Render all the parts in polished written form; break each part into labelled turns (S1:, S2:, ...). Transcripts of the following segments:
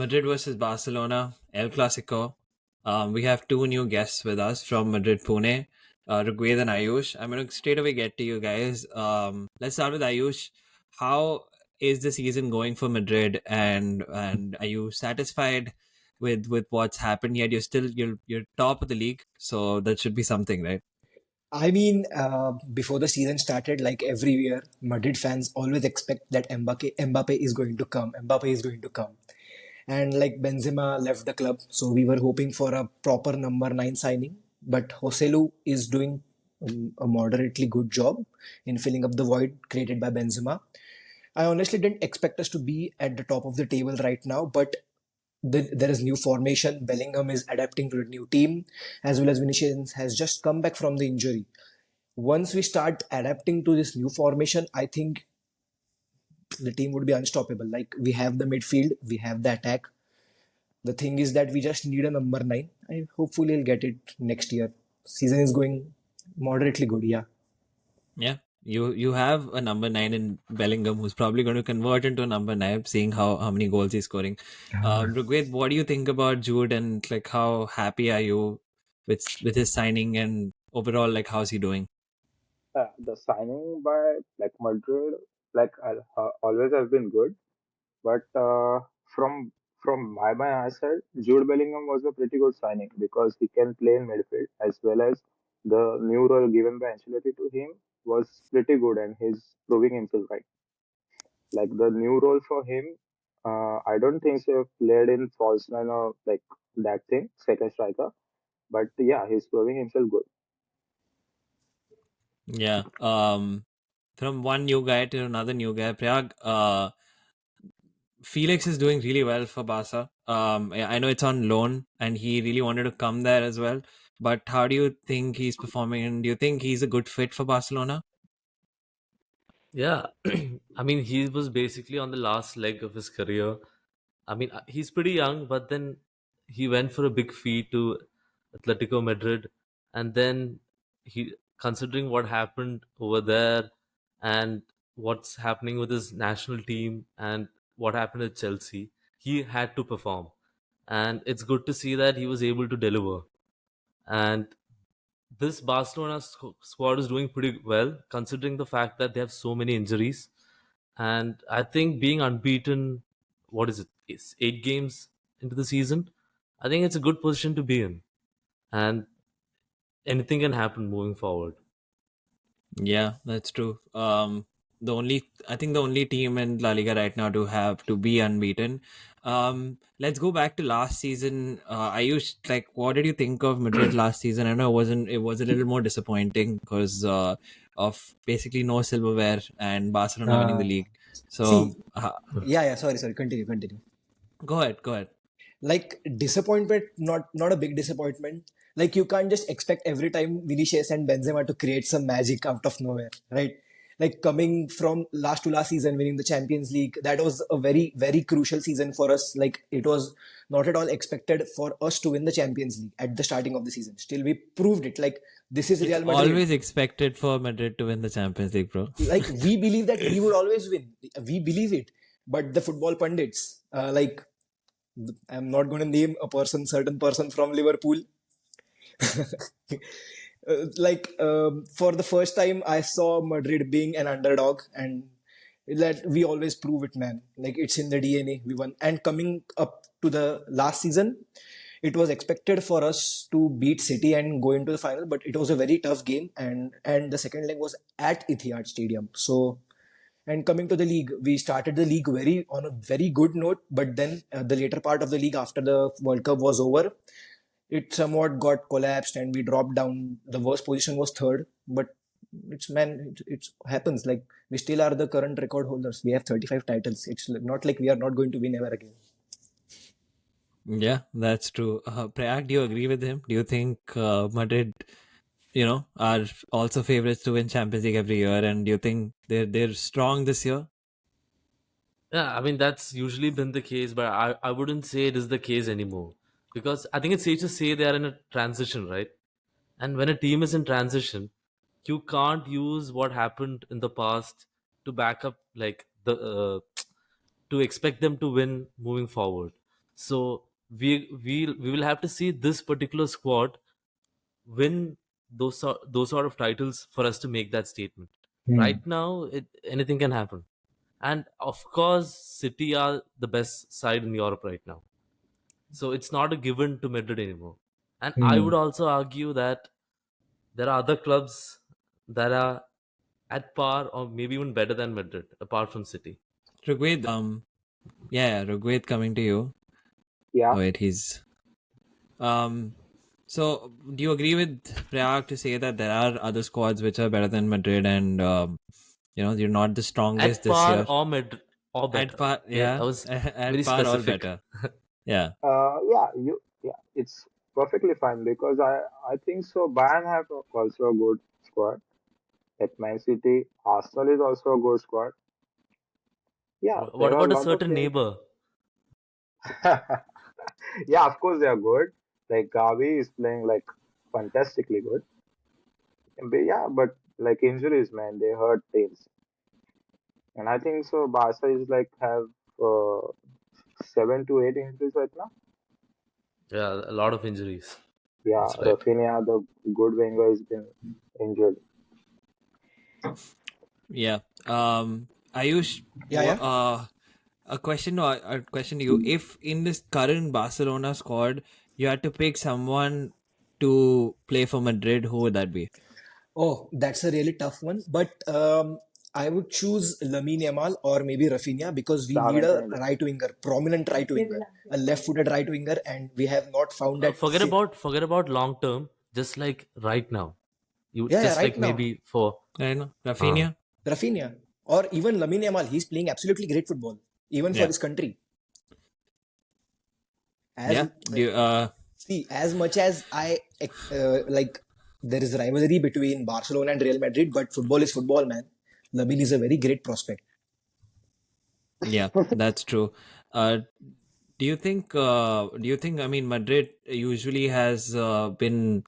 S1: Madrid versus Barcelona, El Clasico. We have two new guests with us from Madrid, Pune, Rugved and Ayush. I'm going to straight away get to you guys. Let's start with Ayush. How is the season going for Madrid, and are you satisfied with what's happened? Yet you're top of the league, so that should be something, right?
S2: I mean, before the season started, like every year, Madrid fans always expect that Mbappe is going to come. Mbappe is going to come. And like Benzema left the club, so we were hoping for a proper number nine signing. But Joselu is doing a moderately good job in filling up the void created by Benzema. I honestly didn't expect us to be at the top of the table right now, but there is new formation. Bellingham is adapting to the new team, as well as Vinicius has just come back from the injury. Once we start adapting to this new formation, I think the team would be unstoppable. Like we have the midfield, we have the attack. The thing is that we just need a number nine. I hopefully will get it next year. Season is going moderately good, yeah.
S1: Yeah, you have a number nine in Bellingham who's probably going to convert into a number nine, seeing how many goals he's scoring. Rugved, what do you think about Jude, and like how happy are you with his signing, and overall, like how's he doing?
S3: The signing by Madrid, always has been good, but from my eyesight, Jude Bellingham was a pretty good signing because he can play in midfield as well as the new role given by Ancelotti to him was pretty good, and he's proving himself right. Like the new role for him, I don't think so played in false nine or like that thing, second striker, but yeah, he's proving himself good.
S1: Yeah. From one new guy to another new guy, Prayag. Felix is doing really well for Barca. I know it's on loan, and he really wanted to come there as well. But how do you think he's performing? And do you think he's a good fit for Barcelona?
S4: Yeah, I mean, he was basically on the last leg of his career. I mean, he's pretty young, but then he went for a big fee to Atletico Madrid, and then considering what happened over there and what's happening with his national team and what happened at Chelsea, he had to perform, and it's good to see that he was able to deliver. And this Barcelona squad is doing pretty well considering the fact that they have so many injuries. And I think being unbeaten, what is it, it's 8 games into the season, I think it's a good position to be in. And anything can happen moving forward.
S1: Yeah, that's true. I think the only team in La Liga right now to have to be unbeaten. Let's go back to last season. Ayush, like, what did you think of Madrid last season? I know it was a little more disappointing because of basically no silverware and Barcelona winning the
S2: Uh,
S1: league. So,
S2: See, yeah, sorry, continue.
S1: go ahead.
S2: Like disappointment, not a big disappointment. Like you can't just expect every time Vinicius and Benzema to create some magic out of nowhere, right? Like coming from last to last season, winning the Champions League, that was a very very crucial season for us. Like it was not at all expected for us to win the Champions League at the starting of the season. Still, we proved it. Like this is
S1: It's
S2: Real Madrid.
S1: always expected for Madrid to win the Champions League, bro.
S2: Like we believe that we would always win. We believe it, but the football pundits, I'm not going to name a certain person from Liverpool. For the first time, I saw Madrid being an underdog, and that we always prove it, man. Like it's in the DNA. We won, and coming up to the last season, it was expected for us to beat City and go into the final, but it was a very tough game, and the second leg was at Etihad Stadium. So, and coming to the league, we started the league very on a very good note, but then the later part of the league after the World Cup was over, it somewhat got collapsed and we dropped down. The worst position was third, but it happens. Like we still are the current record holders. We have 35 titles. It's not like we are not going to win ever again.
S1: Yeah, that's true. Prayag, do you agree with him? Do you think Madrid, are also favorites to win Champions League every year? And do you think they're strong this year?
S4: Yeah, I mean, that's usually been the case, but I wouldn't say it is the case anymore. Because I think it's safe to say they are in a transition, right? And when a team is in transition, you can't use what happened in the past to back up like the to expect them to win moving forward. So we will have to see this particular squad win those sort of titles for us to make that statement.
S2: Hmm.
S4: Right now, anything can happen, and of course, City are the best side in Europe right now. So it's not a given to Madrid anymore. And I
S2: Hmm.
S4: would also argue that there are other clubs that are at par or maybe even better than Madrid, apart from City.
S1: Rugved, yeah, Rugved, coming to you.
S3: Yeah.
S1: Wait, he's so do you agree with Prayag to say that there are other squads which are better than Madrid, and you're not the strongest
S4: At
S1: this
S4: par
S1: year?
S4: or Madrid or
S1: At
S4: better.
S1: par,
S4: Okay, I
S1: yeah,
S4: was very
S1: at par or
S4: specific.
S1: better. Yeah.
S3: Yeah, it's perfectly fine because I think so. Bayern have also a good squad. At Man City, Arsenal is also a good squad. Yeah,
S4: What
S3: there are a
S4: about a
S3: lot of
S4: certain
S3: things.
S4: neighbor?
S3: Yeah, of course they are good. Like Gavi is playing like fantastically good. But yeah, but like injuries, man, they hurt teams. And I think so. Barca is like have uh, 7 to 8 injuries right now.
S4: Yeah, a lot of injuries.
S3: Yeah,
S4: That's right.
S3: Rafinha, the good winger, has been injured.
S1: Yeah. Ayush,
S2: Yeah, yeah.
S1: a question to you. If in this current Barcelona squad, you had to pick someone to play for Madrid, who would that be?
S2: Oh, that's a really tough one. But I would choose Lamine Yamal or maybe Rafinha because we need a
S3: Seven.
S2: right winger, prominent right winger, a left-footed right winger, and we have not found that.
S4: Forget about long term. Just like right now, you
S2: Yeah, yeah,
S4: just
S2: right
S4: like
S2: now,
S4: maybe for.
S1: I know
S4: Uh,
S1: Rafinha.
S2: Rafinha or even Lamine Yamal. He's playing absolutely great football, even for
S1: Yeah.
S2: his country. As
S1: Yeah. Do you,
S2: see, as much as I like, there is rivalry between Barcelona and Real Madrid, but football is football, man. Lamine is a very great prospect.
S1: yeah, that's true. Uh, do you think, I mean, Madrid usually has been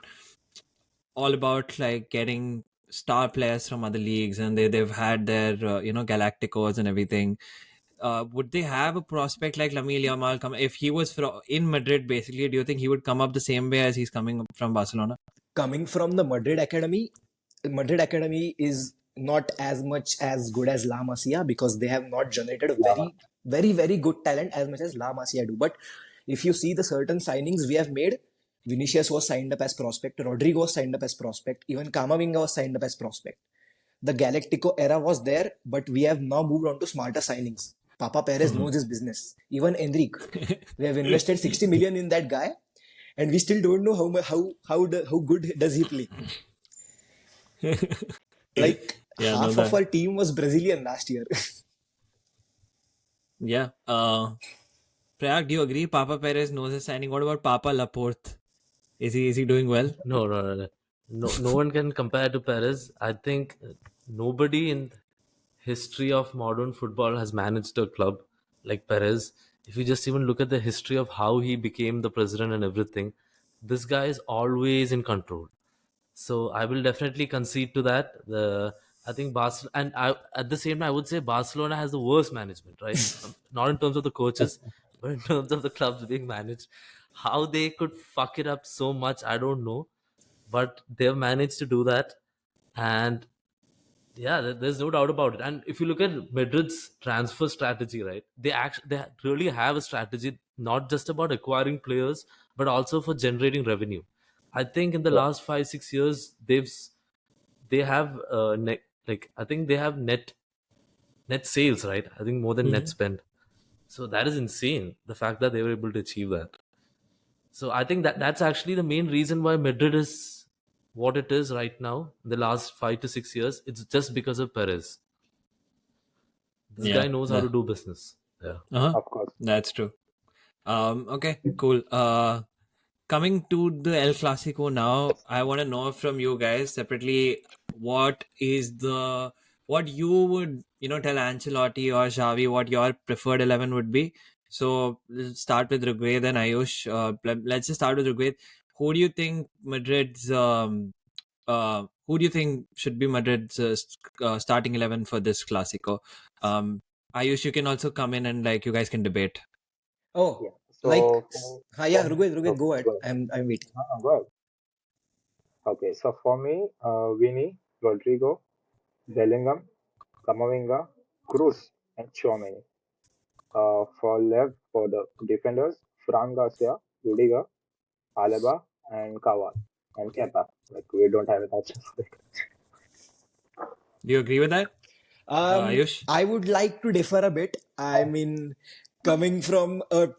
S1: all about like getting star players from other leagues, and they've had their Galacticos and everything. Would they have a prospect like Lamine Yamal come if he was in Madrid? Basically, do you think he would come up the same way as he's coming up from Barcelona?
S2: Coming from the Madrid Academy is not as much as good as La Masia because they have not generated a
S3: Yeah.
S2: very good talent as much as La Masia do. But if you see the certain signings we have made, Vinicius was signed up as prospect, Rodrigo was signed up as prospect, even Kamavinga was signed up as prospect. The Galactico era was there, but we have now moved on to smarter signings. Papa Perez
S1: Hmm.
S2: knows his business. Even Enrique, we have invested 60 million in that guy, and we still don't know how good does he play. Like
S1: Yeah, no,
S2: half of
S1: that.
S2: our team was Brazilian last year.
S1: Yeah. Prayag, do you agree? Papa Perez knows his signing. What about Papa Laporte? Is he doing well?
S4: no one can compare to Perez. I think nobody in history of modern football has managed a club like Perez. If you just even look at the history of how he became the president and everything, this guy is always in control. So I will definitely concede to that. I think Barcelona, and at the same time, I would say Barcelona has the worst management, right? Not in terms of the coaches, but in terms of the clubs being managed. How they could fuck it up so much, I don't know, but they've managed to do that, and yeah, there's no doubt about it. And if you look at Madrid's transfer strategy, right, they really have a strategy not just about acquiring players, but also for generating revenue. I think in the
S3: Yeah.
S4: last 5 6 years, they have like I think they have net sales, right? I think more than net
S1: Hmm.
S4: spend. So that is insane. The fact that they were able to achieve that. So I think that that's actually the main reason why Madrid is what it is right now. In the last 5 to 6 years, it's just because of Perez. This
S1: Yeah.
S4: guy knows how to do business. Yeah.
S1: Uh-huh.
S3: Of course.
S1: That's true. Okay, cool. Coming to the El Clasico now, I want to know from you guys separately what you would tell Ancelotti or Xavi what your preferred 11 would be. So let's start with Rugwe, then Ayush. Let's just start with Rugwe. Who do you think who do you think should be Madrid's starting 11 for this Clasico? Um, Ayush, you can also come in and like you guys can debate.
S2: Oh,
S3: Yeah.
S2: Like,
S3: So
S2: yeah,
S3: for me,
S2: Rugved,
S3: okay,
S2: go ahead.
S3: go ahead.
S2: I'm waiting.
S3: Go ahead. Okay, so for me, Vinny, Rodrigo, Bellingham, Camavinga, Cruz, and Chouameni. For left, for the defenders, Fran Garcia, Rudiger, Alaba, and Kawal, and Kepa. Like we don't have an option for it.
S1: Do you agree with that, Ayush?
S2: I would like to differ a bit. I mean, coming from a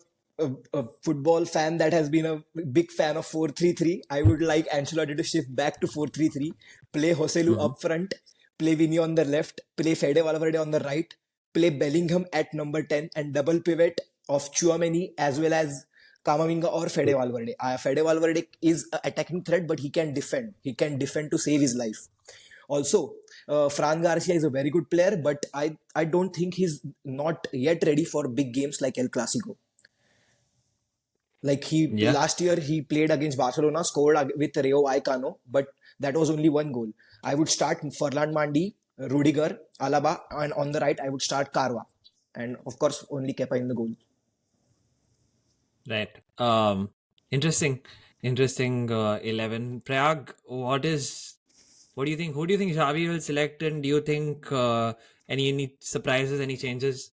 S2: football fan that has been a big fan of 4-3-3, I would like Ancelotti to shift back to 4-3-3, play Joselu
S1: Mm-hmm.
S2: up front, play Vini on the left, play Fede Valverde on the right, play Bellingham at number 10, and double pivot of Chouameni as well as Kamavinga or Fede Valverde. Fede Valverde is an attacking threat, but he can defend. He can defend to save his life. Also, Fran Garcia is a very good player, but I don't think he's not yet ready for big games like El Clasico. Like he
S1: Yeah.
S2: last year he played against Barcelona, scored with Rayo Vallecano, but that was only one goal. I would start Ferland Mandi, Rudiger, Alaba, and on the right I would start Carva, and of course only Kepa in the goal.
S1: Right. Interesting. Interesting. 11. Prayag, what do you think? Who do you think Xavi will select? And do you think any surprises, any changes?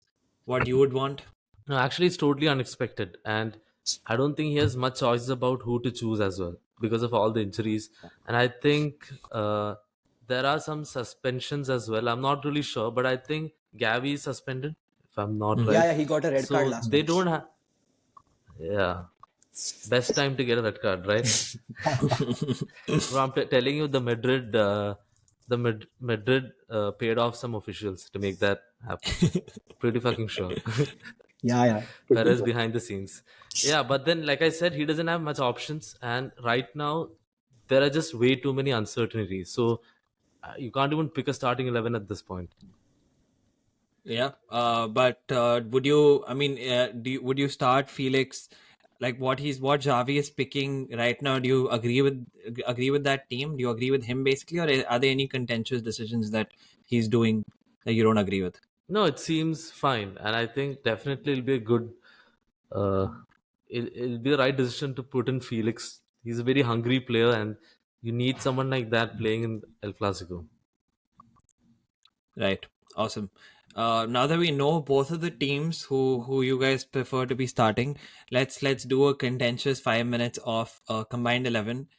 S1: What you would want?
S4: No, actually, it's totally unexpected, and I don't think he has much choices about who to choose as well because of all the injuries. And I think there are some suspensions as well. I'm not really sure, but I think Gavi is suspended, if I'm not
S1: Mm-hmm.
S2: Yeah,
S4: right.
S2: yeah, he got a red card
S4: So
S2: last
S4: they
S2: match.
S4: don't have, yeah, best time to get a red card, right? Bro, I'm telling you, Madrid paid off some officials to make that happen. Pretty fucking sure.
S2: Yeah, yeah.
S4: Perez behind the scenes. Yeah, but then, like I said, he doesn't have much options, and right now there are just way too many uncertainties. So you can't even pick a starting 11 at this point.
S1: Yeah. But would you? I mean, would you start Felix? Like what Xavi is picking right now? Do you agree with that team? Do you agree with him basically, or are there any contentious decisions that he's doing that you don't agree with?
S4: No, it seems fine, and I think definitely it'll be a good. Uh, it'll be the right decision to put in Felix. He's a very hungry player, and you need someone like that playing in El Clasico.
S1: Right. Awesome. Now that we know both of the teams who you guys prefer to be starting, let's do a contentious 5 minutes of combined 11.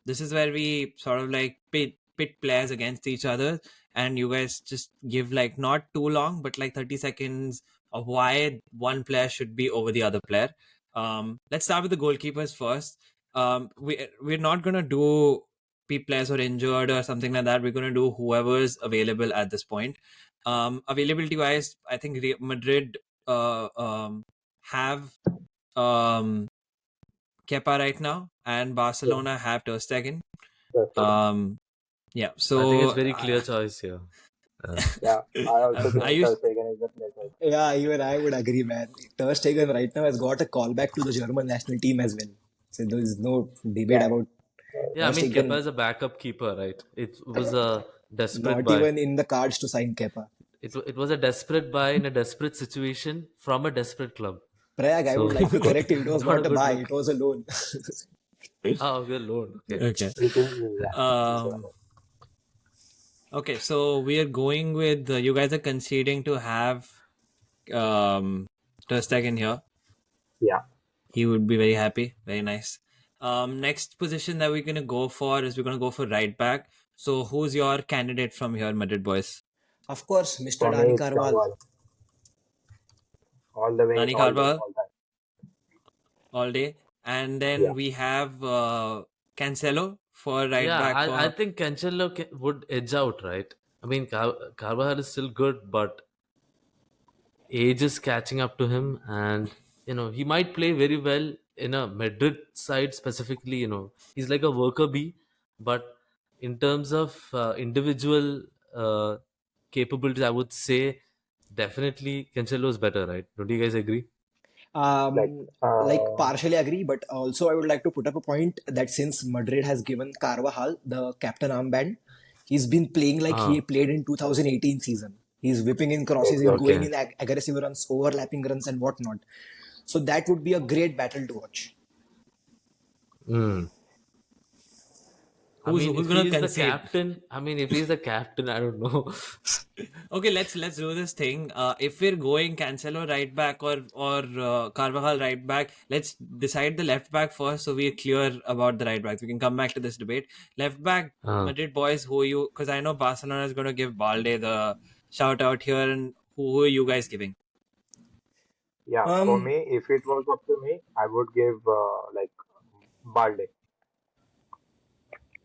S1: This is where we sort of like pit players against each other, and you guys just give like not too long, but like 30 seconds of why one player should be over the other player. Let's start with the goalkeepers first. We're not gonna do players who are injured or something like that. We're going to do whoever's available at this point. Availability wise, I think Madrid have um, Kepa right now, and
S3: Yeah,
S1: Barcelona have Ter Stegen.
S3: that's it.
S1: Um, yeah,
S4: I think it's
S1: so
S4: very clear choice here.
S3: Yeah, I also
S1: I
S3: think
S1: used
S3: Ter Stegen is the player.
S2: Yeah, even I would agree, man. Ter Stegen right now has got a callback to the German national team as well. So there is no debate
S3: Yeah,
S2: about
S4: Yeah, I
S2: Ter
S4: mean Kepa
S2: Stegen
S4: is a backup keeper, right? It was a desperate
S2: not
S4: buy.
S2: even in the cards to sign Kepa.
S4: It was a desperate buy in a desperate situation from a desperate club.
S2: Prayag, I would
S4: So
S2: like to correct you. It was
S4: not a
S2: not a
S4: good
S2: buy,
S4: look.
S2: it was a loan.
S4: Oh, we're alone. Okay.
S1: okay.
S3: it is. Yeah, it's
S1: Um, okay, so we are going with you guys are conceding to have Ter Stegen here.
S3: yeah.
S1: He would be very happy. Very nice. Next position that we're gonna go for is we're gonna go for right back. So who's your candidate from here, Madrid boys?
S2: Of course, Mr.
S3: For me,
S2: Dani
S3: it's
S2: Carval.
S3: Carval all the way,
S1: Nani
S3: all day,
S1: Carvajal
S3: all time.
S1: all day, and then
S3: Yeah,
S1: we have Cancelo for right
S4: Yeah,
S1: back
S4: I
S1: for.
S4: think Cancelo would edge out, right? I mean, Carvajal is still good, but age is catching up to him, and he might play very well in a Madrid side specifically. He's like a worker bee, but in terms of individual uh, capabilities, I would say definitely Cancelo is better, right? Don't you guys agree?
S3: like
S2: Like partially agree, but also I would like to put up a point that since Madrid has given Carvajal the captain armband, he's been playing like he
S4: Ah,
S2: played in 2018 season. He's whipping in crosses, he's
S3: exactly.
S2: going
S4: okay.
S2: in aggressive runs, overlapping runs, and whatnot. So that would be a great battle to watch.
S4: Hmm. I mean,
S1: Who's
S4: if
S1: gonna
S4: he's the
S1: concede?
S4: captain, I don't know.
S1: Okay, let's do this thing. If we're going Cancelo right back or Carvajal right back, let's decide the left back first, so we're clear about the right backs. We can come back to this debate. Left back,
S4: Uh,
S1: Madrid boys, who you? Because I know Barcelona is going to give Balde the shout out here, and who are you guys giving?
S3: Yeah, for
S2: Um,
S3: me, if it was up to me, I would give like Balde.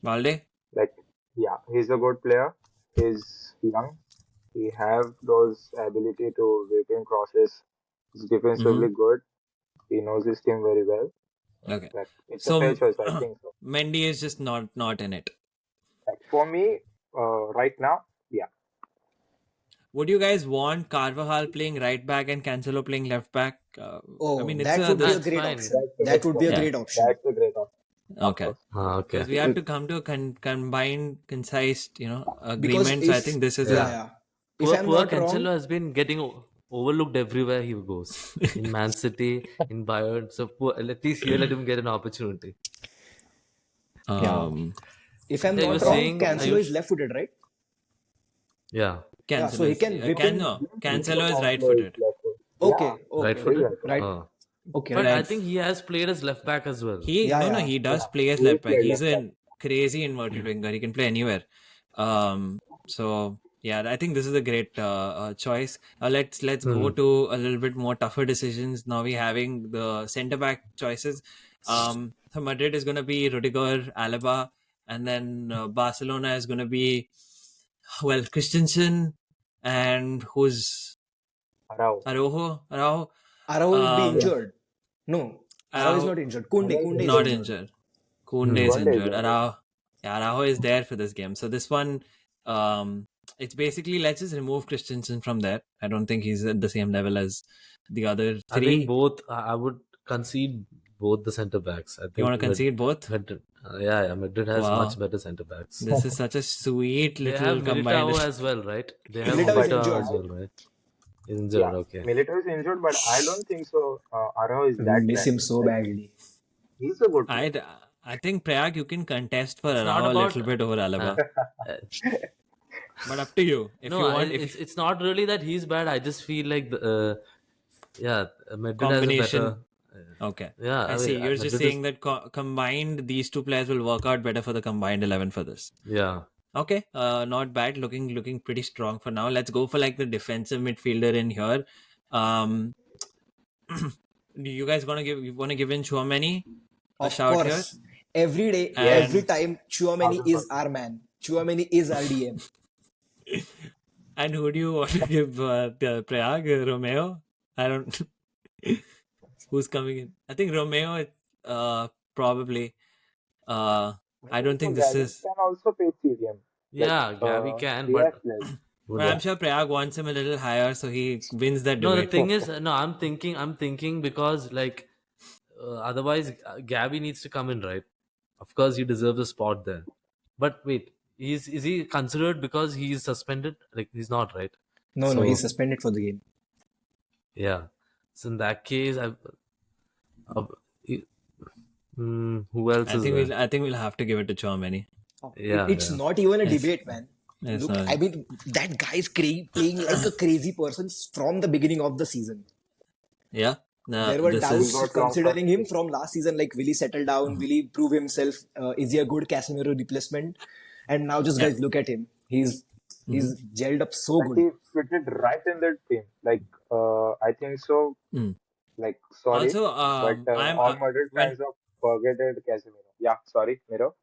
S1: Balde?
S3: Like, yeah, he's a good player. He's young. He have those ability to whip in crosses. He's
S1: Mm-hmm.
S3: defensively good. He knows his team very well.
S1: Okay.
S3: Like, it's a fair
S1: So
S3: choice, I think so.
S1: Mendy is just not in it.
S3: Like for me, right now, yeah,
S1: Would you guys want Carvajal playing right back and Cancelo playing left back? I
S2: oh,
S1: mean, it's
S2: that would be a
S1: this.
S4: that's
S2: great
S4: fine.
S2: option.
S3: that's a
S2: That
S3: good
S2: would be a
S3: point.
S1: Yeah.
S2: great option.
S3: That's a great option, of
S1: Okay.
S3: course.
S4: Okay.
S1: Because we have to come to a combined, concise,
S2: Because
S1: agreement. So I
S2: if
S1: think this is
S2: yeah,
S4: Yeah.
S1: a
S2: yeah, if
S4: Poor
S2: I'm
S4: poor
S2: not
S4: Cancelo
S2: wrong,
S4: has been getting overlooked everywhere he goes. In Man City, in Bayern. So poor, at least here let him get an opportunity.
S2: yeah,
S1: um
S2: if I'm
S4: Yeah, you were
S2: not
S3: Yeah,
S2: wrong,
S4: saying
S3: for me,
S2: Cancelo is
S4: Ayush?
S2: left-footed, right?
S4: Yeah.
S2: Yeah, so
S1: Cancelo
S2: he
S1: is
S2: can whip in.
S1: no,
S3: Nico
S1: Cancelo is
S3: Cancelo is
S1: right-footed.
S3: left foot. Yeah,
S2: Okay, okay,
S4: Right
S3: he's
S2: okay,
S4: footed?
S3: right foot.
S2: right.
S4: Oh.
S2: Okay,
S4: But
S2: right.
S4: I
S1: Right.
S4: think he has played as left back as well.
S1: He
S2: Yeah,
S1: no no
S2: yeah.
S1: he does
S3: Yeah,
S1: play as
S3: he
S1: left back.
S3: played
S1: He's
S3: left back.
S1: a crazy inverted winger. He can play anywhere. So yeah, I think this is a great choice. Let's go
S4: Hmm.
S1: to a little bit more tougher decisions. Now we're having the centre back choices. So Madrid is going to be Rudiger, Alaba, and then Barcelona is going to be Christensen, and who's
S3: Arau.
S1: Araujo.
S2: Arrow will be
S3: Yeah,
S1: Um,
S2: injured. No, Arrow is
S1: Araujo
S2: not injured.
S3: Arau is
S2: Kunde is
S1: not
S3: injured.
S2: injured.
S1: injured. Kunde is
S4: Hmm.
S3: Conte is
S1: injured.
S3: injured.
S1: Araujo is there for this game. So this one, it's basically let's just remove Christensen from there. I don't think he's at the same level as the other
S4: I think
S1: three.
S4: both, I would concede both the centre backs. I
S1: You want
S4: think
S1: to concede both?
S4: Madrid, yeah, Madrid has much
S1: Wow,
S4: better centre backs.
S1: this is such a sweet
S4: They have
S1: little combined.
S4: Militao as well, right? They have
S2: Militao is
S3: But
S4: Militao as
S2: injured.
S3: I,
S4: well, right? Injured,
S3: yeah,
S4: okay.
S3: Militao is injured, but I don't think so. Arau is
S2: We
S3: that
S2: miss
S3: bad.
S2: him so
S3: Like,
S2: badly.
S3: he's a good player.
S1: I I think Prayag, you can contest for
S4: It's not
S1: Araujo a
S4: about
S1: little bit over
S4: uh,
S1: Alaba,
S4: uh,
S1: but up to you. If
S4: no,
S1: you want,
S4: it's not really that he's bad. I just feel like yeah, Madrid has a better.
S1: combination. Okay,
S4: Yeah,
S1: I
S4: I mean
S1: see. You're just
S4: Madrid is,
S1: saying that combined, these two players will work out better for the combined 11 for this.
S4: yeah.
S1: Okay, not bad. Looking pretty strong for now. Let's go for like the defensive midfielder in here. Um, do you guys want to give in Chouameni a
S2: Of
S1: shout here?
S2: course, every day,
S3: Yes,
S2: every
S1: And
S2: time, Chouameni is
S3: 1000%.
S2: our man. Chouameni is our DM.
S1: and who do you want to give the Prayag Romeo? I don't. Who's coming in? I think Romeo. Probably. Uh, I
S3: Maybe
S1: don't
S3: so
S1: think this
S3: Gavin
S1: is.
S3: can also play CDM. Like,
S4: Yeah, Gavi can,
S3: TF
S4: but
S3: players.
S1: But I'm
S4: would
S1: sure Prayag wants him a little higher, so he wins that
S4: no, the
S1: debate.
S4: thing is, no, I'm thinking because like otherwise Gabby needs to come in, right? Of course, he deserves a spot there. But wait, is he considered because he's suspended? Like he's not, right?
S2: No, no, he's
S4: So
S2: suspended for the game.
S4: yeah. So in that case, uh, who else is there?
S1: I think we'll have to give it to Chouameni.
S4: Yeah,
S2: It's
S4: yeah,
S2: not even a
S1: Yes,
S2: debate, man.
S1: yes,
S2: Look, I mean, that guy is playing like a crazy person from the beginning of the season.
S1: yeah. No,
S2: There were
S1: this
S3: He
S2: doubts
S1: is
S3: got long-term
S2: considering him
S3: injury.
S2: from last season, like will he settle down? Will he prove himself? Is he a good Casemiro replacement? And now just
S1: yeah.
S2: guys look at him.
S1: Hmm.
S2: He's gelled up so
S3: Like,
S2: good.
S3: he fitted right in that team. Like, I think so.
S1: Mm.
S3: Like, sorry,
S1: Also,
S3: but
S1: I'm
S3: all Madrid
S1: when
S3: fans have forgotten Casemiro. Yeah, sorry, Miro.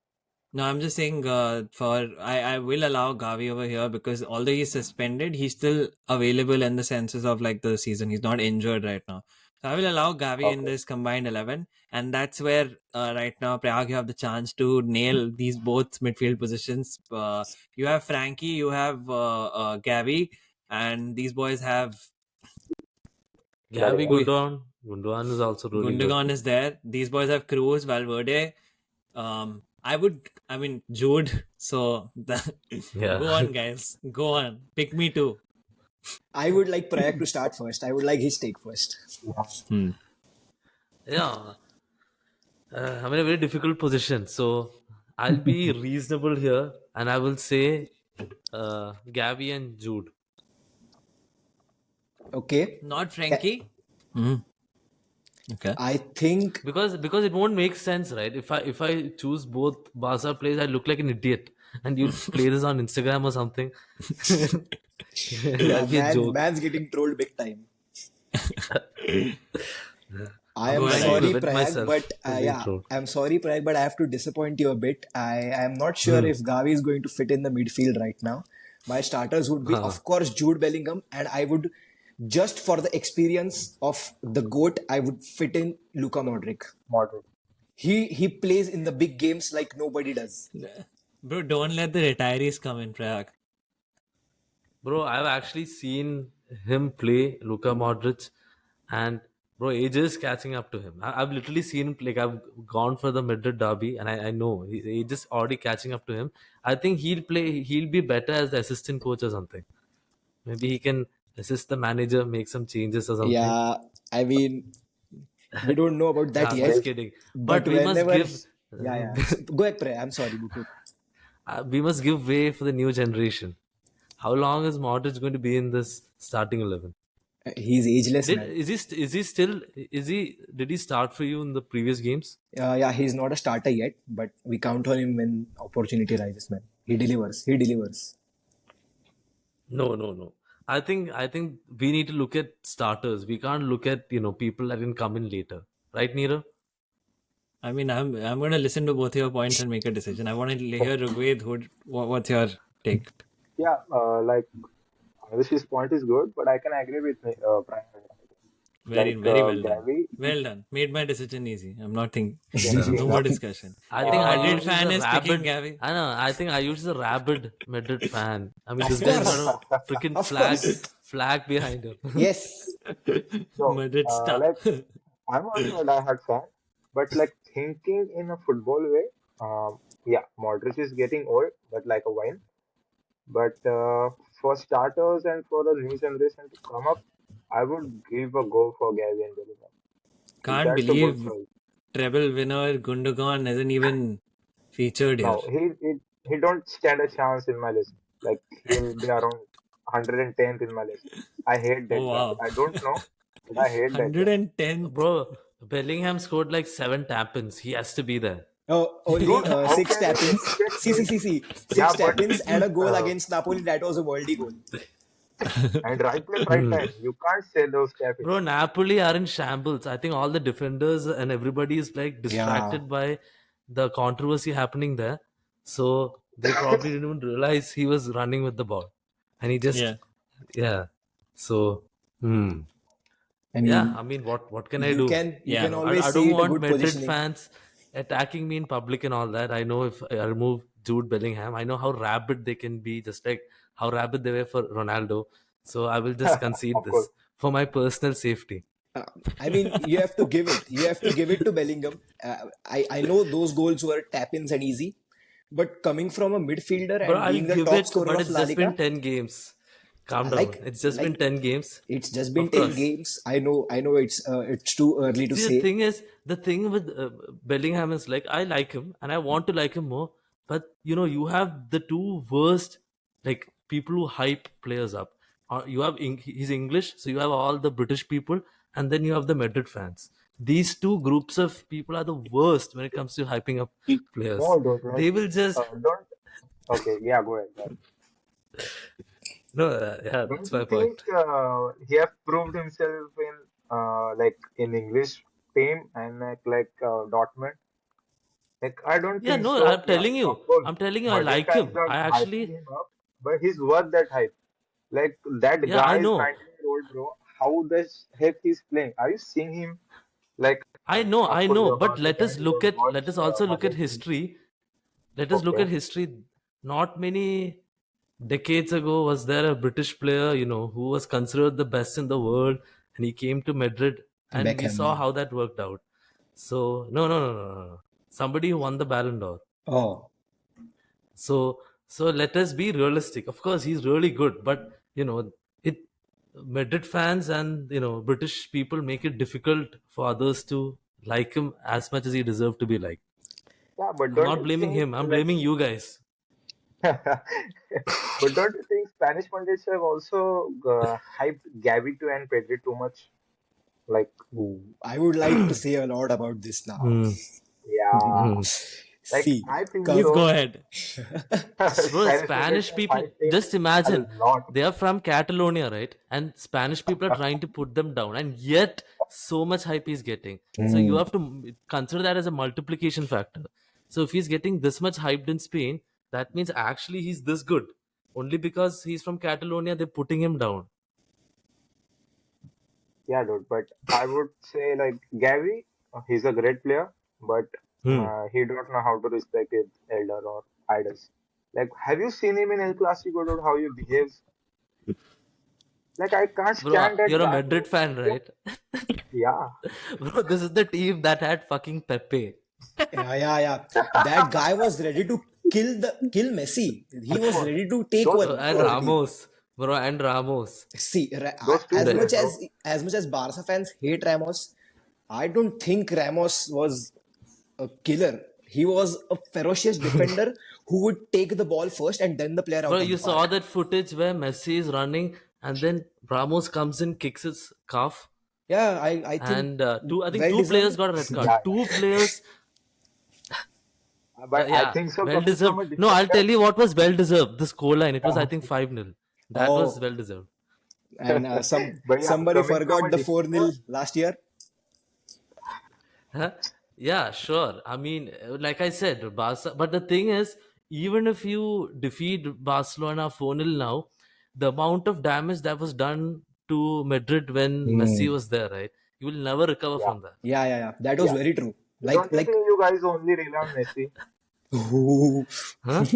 S1: no, I'm just saying I will allow Gavi over here because although he's suspended, he's still available in the senses of like the season. He's not injured right now. So I will allow Gavi in
S3: Okay.
S1: this combined 11, and that's where right now Prayag you have the chance to nail these both midfield positions. You have Frankie, you have Gavi, and these boys have
S4: Gavi
S3: Correct.
S1: who
S4: Gundogan is also really good.
S1: Gundogan is there. These boys have Cruz, Valverde. I mean, Jude. So
S4: Yeah.
S1: go on, guys. Go on. Pick me too.
S2: I would like Prayak to start first. I would like his take first.
S3: Yeah.
S1: Hmm.
S4: Yeah, I'm in a very difficult position. So I'll be reasonable here, and I will say Gavi and Jude.
S2: Okay.
S1: Not
S2: Ca-
S1: Frankie. Mm, okay.
S2: I think,
S4: Because it won't make sense, right? If I choose both Barca players, I look like an idiot, and you'll play this on Instagram or something.
S2: yeah,
S4: That'll be a joke.
S2: man's getting trolled big time. I
S1: Go
S2: am
S1: ahead,
S4: I
S2: sorry,
S1: Ayush.
S4: prevent
S2: Prayag,
S4: myself
S2: but
S4: from being
S2: yeah,
S4: trolled.
S2: I'm sorry, Prayag, but I have to disappoint you a bit. I am not sure
S4: Hmm.
S2: if Gavi is going to fit in the midfield right now. My starters would be,
S4: Huh.
S2: of course, Jude Bellingham, and I would, just for the experience of the GOAT, I would fit in Luka Modric.
S3: Modric.
S2: He plays in the big games like nobody does.
S1: Bro, don't let the retirees come in, Prag.
S4: Bro, I've actually seen him play Luka Modric, and bro, age is catching up to him. I've literally seen him, like I've gone for the Madrid derby, and I know age is already catching up to him. I think he'll be better as the assistant coach or something. Maybe he can assist the manager, make some changes or something.
S2: Yeah, I mean, we don't know about
S4: No,
S2: that
S4: I'm
S2: yet,
S4: just
S3: Great.
S4: kidding.
S2: but
S4: But we must
S2: whenever,
S4: give,
S2: yeah, yeah. Go ahead, Prayag. I'm sorry, Buku.
S4: we must give way for the new generation. How long is Modric going to be in this starting 11?
S2: He's ageless,
S4: Did
S2: man.
S4: is he still is he did he start for you in the previous games?
S2: Yeah, he's not a starter yet, but we count on him when opportunity rises, man. He delivers. He delivers.
S4: No, no, no. I think we need to look at starters. We can't look at people that can come in later, right, Nira?
S1: I mean, I'm gonna listen to both your points and make a decision. I want to hear Rugved. What's your take?
S3: Yeah, like Avish's point is good, but I can agree with Brian.
S1: Very,
S3: Like
S1: very well done.
S3: Gavi,
S1: Well done. Made my decision easy. I'm not thinking.
S3: yeah,
S1: No more discussion.
S4: I
S1: If
S4: think
S1: a
S3: uh,
S1: Madrid
S4: Ayush is
S1: fan
S4: a
S1: is picking
S4: rabid.
S1: Gavi,
S4: I know. I think Ayush is a rabid Madrid fan. I mean,
S2: Of
S4: this guy's got
S2: course.
S4: a freaking
S2: Of course.
S4: flag behind him.
S2: Yes.
S3: so
S1: Madrid star.
S3: like I'm also a diehard fan, but like thinking in a football way, yeah, Modric is getting old, but like a wine. But for starters and for the new generation to come up, I would give a go for Gavi and Bellingham.
S1: Can't
S3: That's a good
S1: believe
S3: choice.
S1: treble winner Gundogan hasn't even featured here.
S3: No, he don't stand a chance in my list. Like he'll be around 110th in my list. I hate
S1: Oh
S3: that guy.
S1: wow.
S3: I don't know, but I hate that guy.
S1: 110th.
S4: Bro, Bellingham scored like 7 tap-ins. He has to be there.
S2: Oh, only
S3: Dude, how
S2: six
S3: can you
S2: tap-ins.
S3: expect
S2: See, see,
S3: him?
S2: see, see.
S3: Yeah,
S2: Six
S3: but
S2: tap-ins and a goal
S3: uh,
S2: against Napoli. That was a worldie goal.
S3: and right place, right time. You can't say those
S4: Bro,
S3: tap-ins.
S4: Napoli are in shambles. I think all the defenders and everybody is like
S2: Yeah.
S4: distracted by the controversy happening there. So they probably didn't even realize he was running with the ball. And he just,
S1: Yeah.
S4: yeah. So, hmm.
S2: I
S4: Yeah,
S2: mean,
S4: I mean, what can I
S2: you
S4: do?
S2: can you can
S1: Yeah.
S2: always
S4: I
S2: say
S4: don't
S2: it a
S4: want
S2: good
S4: Madrid
S2: positioning.
S4: fans attacking me in public and all that. I know if I remove Jude Bellingham, I know how rabid they can be, just like how rabid they were for Ronaldo. So I will just concede
S3: Of course.
S4: this for my personal safety.
S2: Uh, I mean, you have to give it. You have to give it to Bellingham. I know those goals were tap-ins and easy, but coming from a midfielder
S4: But
S2: and
S4: I'll
S2: being the
S4: give
S2: top
S4: it,
S2: scorer
S4: but
S2: of
S4: it's
S2: La
S4: just been
S2: Liga,
S4: 10 games. Calm down.
S2: like
S4: It's just been
S2: like
S4: 10 games.
S2: it's just been
S4: Of
S2: 10
S4: course.
S2: games. I know it's too early to
S4: See,
S2: say.
S4: the thing with Bellingham is like, I like him and I want to like him more. But, you have the two worst, like, people who hype players up. You have, he's English, so you have all the British people, and then you have the Madrid fans. These two groups of people are the worst when it comes to hyping up players.
S3: No, don't like.
S4: They will just,
S3: Don't. Okay, yeah, go ahead. Go ahead.
S4: no, yeah,
S3: Don't
S4: that's my
S3: you think
S4: point.
S3: he have proved himself in like in English team and Dortmund? Like I don't
S4: Yeah,
S3: think
S4: no,
S3: so. Yeah, of course,
S4: I'm telling you, I
S3: Madrid
S4: like
S3: fans
S4: him.
S3: are
S4: I
S3: hyping
S4: actually,
S3: him up, but he's worth that hype. Like that
S4: yeah, I
S3: guy is
S4: know.
S3: 19-year old bro. How the heck he's playing? Are you seeing him? Like, of
S4: I
S3: course,
S4: know,
S3: you're
S4: but
S3: gonna say that you don't watch
S4: let us also look at
S3: Madrid team.
S4: history. Let us look
S3: Okay,
S4: at history. Not many decades ago was there a British player, who was considered the best in the world, and he came to Madrid, and we
S2: Beckham,
S4: saw
S2: man.
S4: how that worked out. So no, no, no, no, no, no. Somebody who won the Ballon d'Or.
S2: Oh,
S4: So let us be realistic. Of course, he's really good, but Madrid fans and British people make it difficult for others to like him as much as he deserved to be liked.
S3: Yeah, but
S4: I'm
S3: don't
S4: not
S3: you
S4: blaming
S3: think
S4: him. I'm
S3: like
S4: blaming you guys.
S3: but don't you think Spanish pundits have also hyped Gavi to and Pedri too much? Like,
S2: Oh, I would like to say a lot about this now.
S4: Hmm.
S3: yeah,
S4: Hmm.
S3: like
S2: See,
S3: I feel
S1: Please
S2: come.
S1: go
S3: so.
S1: ahead.
S4: Bro,
S3: Spanish pundits
S4: Spanish
S3: have
S4: people,
S3: hyped him
S4: just
S3: a
S4: imagine,
S3: lot.
S4: they are from Catalonia, right? And Spanish people are trying to put them down, and yet so much hype he's getting. So you
S2: Hmm.
S4: have to consider that as a multiplication factor. So if he's getting this much hyped in Spain, that means actually he's this good. Only because he's from Catalonia, they're putting him down.
S3: Yeah, dude. But I would say like Gavi, he's a great player, but
S4: Hmm.
S3: he don't know how to respect his elder or idols. Like, have you seen him in El Clasico, dude? How he behaves? Like, I can't
S4: Bro,
S3: stand that
S4: you're a
S3: guy,
S4: Madrid
S3: bro.
S4: fan,
S3: Yeah,
S4: right?
S3: yeah.
S4: Bro, this is the team that had fucking Pepe.
S2: Yeah, yeah, yeah. That guy was ready to kill Messi. He
S3: Of
S2: was
S3: course.
S2: ready to take
S3: Those
S4: Bro,
S2: one
S3: two
S4: and
S2: for
S3: players,
S2: the team.
S4: Ramos. Bro, and Ramos.
S2: See,
S3: those two
S2: as
S4: The,
S2: much
S3: players, bro.
S2: as Barca fans hate Ramos, I don't think Ramos was a killer. He was a ferocious defender who would take the ball first and then the player
S4: Bro,
S2: out of
S4: you
S2: the
S4: saw
S2: park.
S4: that footage where Messi is running and then Ramos comes in, kicks his calf,
S2: Yeah, I think
S4: and I think
S2: well
S4: two
S2: deserved.
S4: players got a red card.
S3: Yeah,
S4: Two players,
S3: but I
S4: yeah,
S3: think so
S4: well
S3: coming from
S4: deserved.
S3: a
S4: No, I'll
S3: defender.
S4: tell you what was well deserved. The scoreline, it was I think 5-0. That was
S2: Oh,
S4: well deserved.
S2: and
S3: But yeah,
S2: somebody
S3: coming from
S2: forgot
S3: a
S2: the 4-0
S3: defender,
S2: last year.
S4: Huh? Yeah, sure. I mean, like I said, Barca. But the thing is, even if you defeat Barcelona 4-0 now, the amount of damage that was done to Madrid when Messi
S2: Hmm.
S4: was there, right? You will never recover
S3: yeah,
S4: from that.
S2: Yeah, yeah, yeah. That was
S3: yeah.
S2: very true.
S3: Don't you
S2: Like,
S3: think you guys only rely on Messi?
S4: Huh?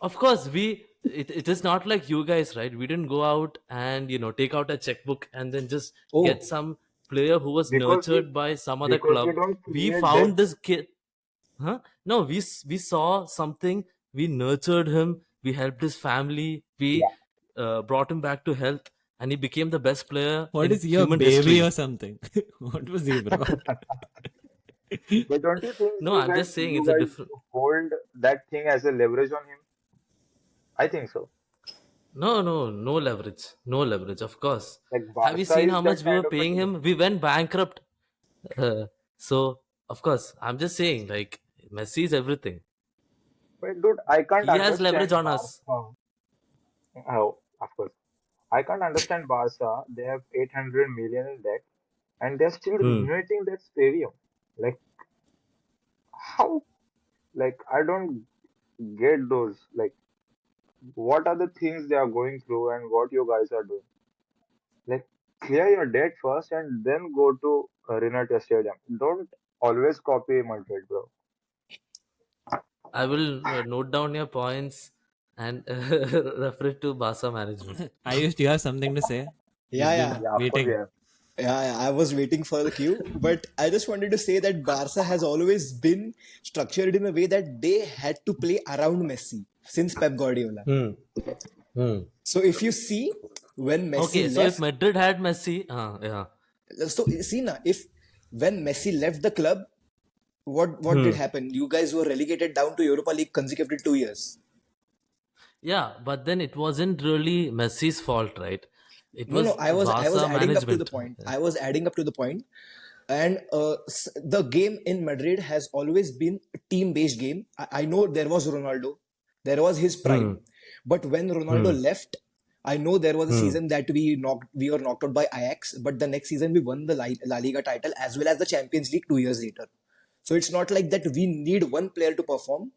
S4: Of course, it is not like you guys, right? We didn't go out and take out a checkbook and then just get
S2: oh,
S4: some player who was
S3: Because we
S4: nurtured by some other
S3: because we
S4: club.
S3: don't
S4: We
S3: create
S4: found
S3: depth.
S4: this kid. Huh? No, we saw something. We nurtured him. We helped his family. We
S3: Yeah.
S4: brought him back to health, and he became the best player
S1: What
S4: in
S1: is your
S4: human
S1: baby or
S4: history.
S1: something? What was he, bro?
S3: But don't you think
S4: No, I'm just saying
S3: you
S4: it's a
S3: guys
S4: different.
S3: hold that thing as a leverage on him? I think so.
S4: No, no, no leverage. No leverage, of course.
S3: Like
S4: Have you
S3: Barca
S4: seen
S3: is
S4: how
S3: that
S4: much we were
S3: kind of a
S4: paying
S3: team.
S4: him? We went bankrupt. So, of course, I'm just saying, like, Messi is everything.
S3: But dude, I can't
S4: He has leverage
S3: understand
S4: on us.
S3: Barca. Oh, of course. I can't understand Barca. They have 800 million in debt and they're still
S4: Hmm.
S3: renovating that stadium. Like how? Like I don't get those. Like what are the things they are going through and what you guys are doing? Like clear your debt first and then go to renovate your stadium. Don't always copy Madrid, bro.
S4: I will note down your points and refer it to Barca management.
S1: Ayush, do you have something to say?
S2: yeah,
S1: You've
S2: yeah.
S1: been
S3: Yeah, of course,
S1: waiting.
S3: yeah.
S2: Yeah, yeah, I was waiting for the cue, but I just wanted to say that Barca has always been structured in a way that they had to play around Messi since Pep Guardiola.
S4: Hmm. Hmm.
S2: So if you see when
S4: Okay,
S2: Messi
S4: so if
S2: left,
S4: Madrid had Messi, yeah.
S2: so see now, if when Messi left the club, what did
S4: Hmm.
S2: happen? You guys were relegated down to Europa League consecutive 2 years.
S4: Yeah, but then it wasn't really Messi's fault, right? It
S2: No, no,
S4: was
S2: I was
S4: Barca
S2: adding up to the
S4: management.
S2: point. I was adding up to the point, and the game in Madrid has always been a team-based game. I know there was Ronaldo, there was his
S4: Hmm.
S2: prime, but when Ronaldo
S4: Hmm.
S2: left, I know there was a
S4: Hmm.
S2: season that we were knocked out by Ajax, but the next season we won the La Liga title as well as the Champions League 2 years later. So it's not like that we need one player to perform.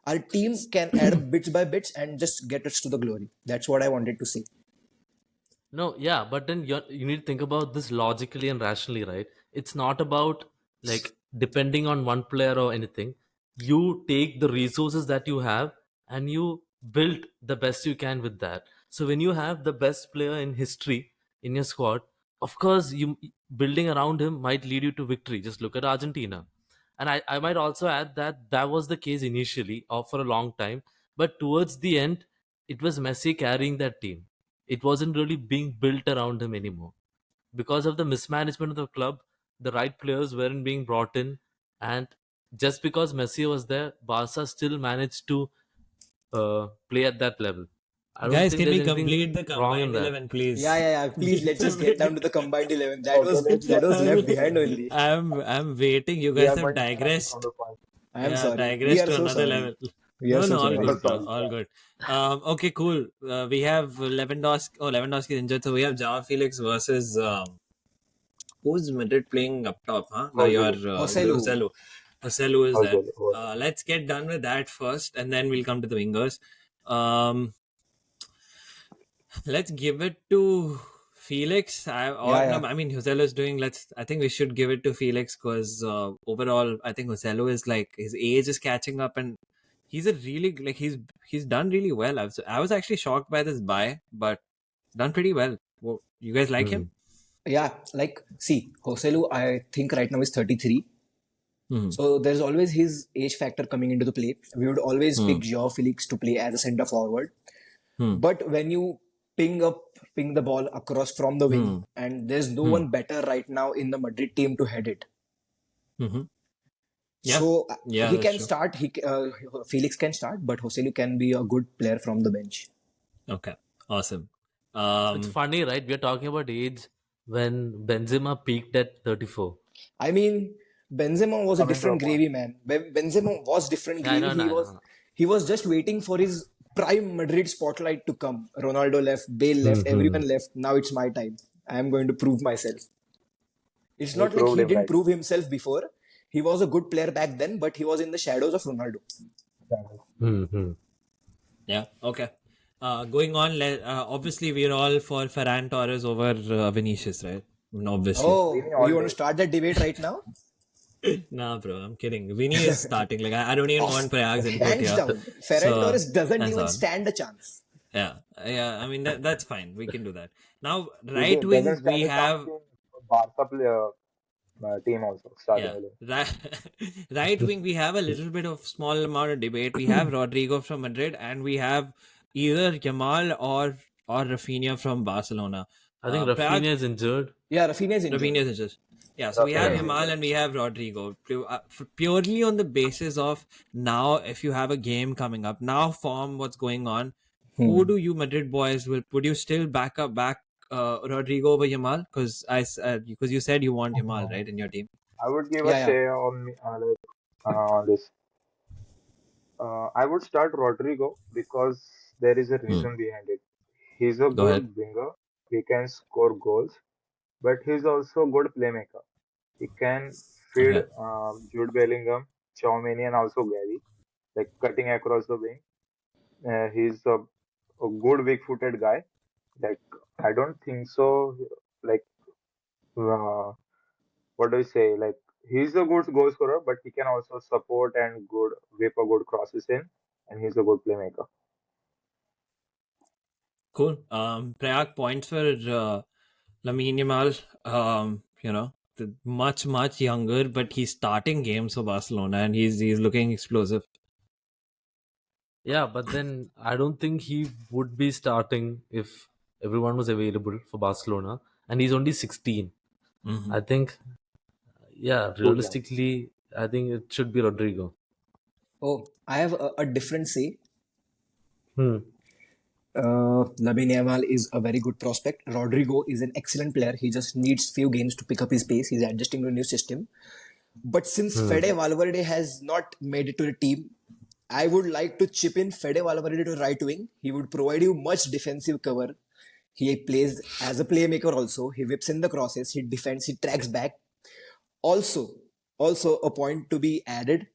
S2: Our team can add up bits by bits and just get us to the glory. That's what I wanted to say.
S4: No, yeah, but then you need to think about this logically and rationally, right? It's not about like depending on one player or anything. You take the resources that you have and you build the best you can with that. So when you have the best player in history in your squad, of course, you building around him might lead you to victory. Just look at Argentina. And I might also add that that was the case initially or for a long time, but towards the end, it was Messi carrying that team. It wasn't really being built around him anymore because of the mismanagement of the club. the right players weren't being brought in, and just because Messi was there, Barca still managed to play at that level. I don't
S1: Guys,
S4: think
S1: can
S4: there's
S1: we
S4: anything
S1: complete the
S4: wrong in
S1: combined
S4: that.
S1: 11, please?
S2: Yeah, yeah, yeah. Please let's just get down to the combined 11. That
S3: Okay,
S2: was
S3: let's
S2: that
S3: get
S2: was
S3: to
S2: left
S3: the
S2: behind
S3: 11.
S2: only.
S1: I'm waiting. You
S3: We
S1: guys
S3: are
S1: have
S3: going to start from
S1: digressed.
S3: the point.
S2: I am
S1: Yeah,
S2: sorry. We
S1: digressed
S2: are
S1: to
S2: so
S1: another
S2: sorry.
S1: level.
S2: We are
S1: No,
S2: so
S1: no, all
S3: Oh,
S2: sorry.
S1: good, bro.
S3: sorry.
S1: All
S3: Yeah.
S1: good. Okay, cool. We have Lewandowski. Oh, Lewandowski is injured, so we have Joao Felix versus who's Madrid playing up top? Huh? Your
S3: Joselu.
S2: Joselu.
S1: Joselu. Joselu is there.
S3: Joselu.
S1: Let's get done with that first, and then we'll come to the wingers. Um, let's give it to Felix.
S2: Yeah,
S1: Or no,
S2: yeah.
S1: I mean Joselu is doing. I think we should give it to Felix because overall, I think Joselu is like his age is catching up, and he's a really like he's done really well. I was actually shocked by this buy, but done pretty well. You guys like
S4: Hmm.
S1: him?
S2: Yeah, like see, Joselu, I think right now is 33.
S1: Hmm.
S2: So there's always his age factor coming into the play. We would always
S1: Hmm.
S2: pick Joao Felix to play as a center forward.
S1: Hmm.
S2: But when you ping the ball across from the wing,
S1: Hmm.
S2: and there's no
S1: Hmm.
S2: one better right now in the Madrid team to head it.
S1: Hmm. Yeah.
S2: So
S1: Yeah,
S2: he
S1: that's
S2: can
S1: true.
S2: start. Felix can start, but Joselu can be a good player from the bench.
S1: Okay. Awesome.
S4: It's
S1: Um.
S4: funny, right? We're talking about age when Benzema peaked at 34.
S2: I mean, Benzema was a
S3: Coming to the
S2: different
S3: point.
S2: gravy, man. Benzema was different
S4: Yeah, I
S2: gravy.
S4: know,
S2: He
S4: I
S2: was
S4: know.
S2: he was just waiting for his prime Madrid spotlight to come. Ronaldo left, Bale left,
S4: Mm-hmm.
S2: everyone left. Now it's my time. I am going to prove myself. It's
S3: He
S2: not like
S3: proved
S2: he
S3: him
S2: didn't
S3: right.
S2: prove himself before. He was a good player back then, but he was in the shadows of Ronaldo.
S4: Mm-hmm.
S1: Yeah. Okay. Going on. Obviously, we're all for Ferran Torres over Vinicius, right? Obviously.
S2: Oh,
S3: Winning
S2: you
S3: all
S2: want to
S3: day.
S2: start that debate right now?
S1: Nah, bro. I'm kidding. Vinny is starting. Like I don't even want Prayag's input
S2: Hands
S1: here.
S2: down. Ferran
S1: So
S2: Torres doesn't
S1: that's
S2: even
S1: all.
S2: stand a chance.
S1: Yeah. Yeah. I mean that's fine. We can do that. Now,
S3: He
S1: right
S3: doesn't
S1: wing we
S3: stand a chance
S1: have.
S3: in Barca player, team also, starting
S1: Yeah,
S3: 11.
S1: right. Right wing, we have a little bit of small amount of debate. We have Rodrigo from Madrid, and we have either Yamal or Rafinha from Barcelona.
S4: I think
S1: Prague,
S4: Rafinha is injured.
S2: Yeah, Rafinha is injured.
S1: Rafinha is just so we have
S3: Rafinha
S4: Yeah.
S3: is
S1: Yamal
S3: injured.
S1: and we have Rodrigo. Purely on the basis of now, if you have a game coming up now, form what's going on. Who
S2: Hmm.
S1: do you Madrid boys would you still back Rodrigo over Yamal? Because you said you want Yamal
S3: Uh,
S1: right in your team.
S3: I would give a
S2: Yeah, yeah.
S3: say on on this. I would start Rodrigo because there is a
S1: Hmm.
S3: reason behind it. He's a
S1: Go ahead.
S3: good winger. He can score goals, but he's also a good playmaker. He can feed
S1: Okay.
S3: Jude Bellingham, Chouameni, and also Gary, like cutting across the wing. He's a good weak-footed guy. Like I don't think so. Like what do you say? Like he's a good goal scorer, but he can also support and good whip a good crosses in, and he's a good playmaker.
S1: Cool. Prayag points for Lamine Yamal. Much younger, but he's starting games for Barcelona, and he's looking explosive.
S4: Yeah, but then I don't think he would be starting if everyone was available for Barcelona. And he's only 16.
S1: Hmm.
S4: I think, yeah,
S3: Too young.
S4: realistically, I think it should be Rodrigo.
S2: Oh, I have a different say.
S4: Hmm.
S2: Lamine Yamal is a very good prospect. Rodrigo is an excellent player. He just needs few games to pick up his pace. He's adjusting to a new system. But since
S4: Hmm.
S2: Fede Valverde has not made it to the team, I would like to chip in Fede Valverde to right wing. He would provide you much defensive cover. He plays as a playmaker also. He whips in the crosses. He defends. He tracks back. Also, also a point to be added.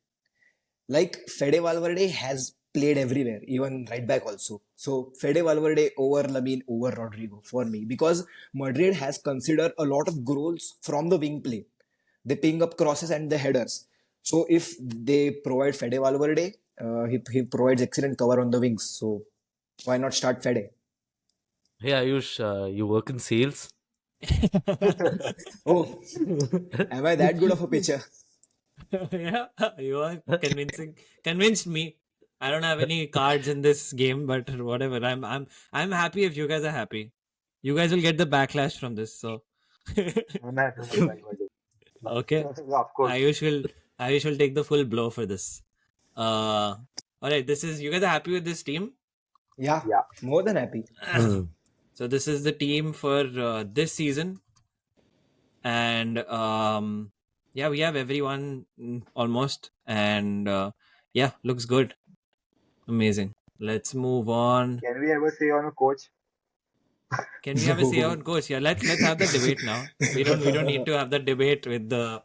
S2: Like Fede Valverde has played everywhere, even right back also. So Fede Valverde over Lamine over Rodrigo for me because Madrid has considered a lot of goals from the wing play. They ping up crosses and the headers. So if they provide Fede Valverde, he provides excellent cover on the wings. So why not start Fede?
S4: Hey, Ayush, you work in sales?
S2: Oh, am I that good of a pitcher?
S1: Yeah, you are convinced me. I don't have any cards in this game, but whatever. I'm happy if you guys are happy. You guys will get the backlash from this. So
S3: And I don't mind what it is.
S1: Okay.
S3: Of course.
S1: Ayush will take the full blow for this. All right. This is you guys are happy with this team.
S2: Yeah,
S3: Yeah.
S2: more than happy.
S4: Hmm.
S1: So this is the team for this season, and yeah, we have everyone almost, and yeah, looks good, amazing. Let's move on.
S3: Can we ever say on a coach?
S1: Can we have a say
S2: No.
S1: on coach? Yeah, let's have the debate now. We don't need to have the debate with the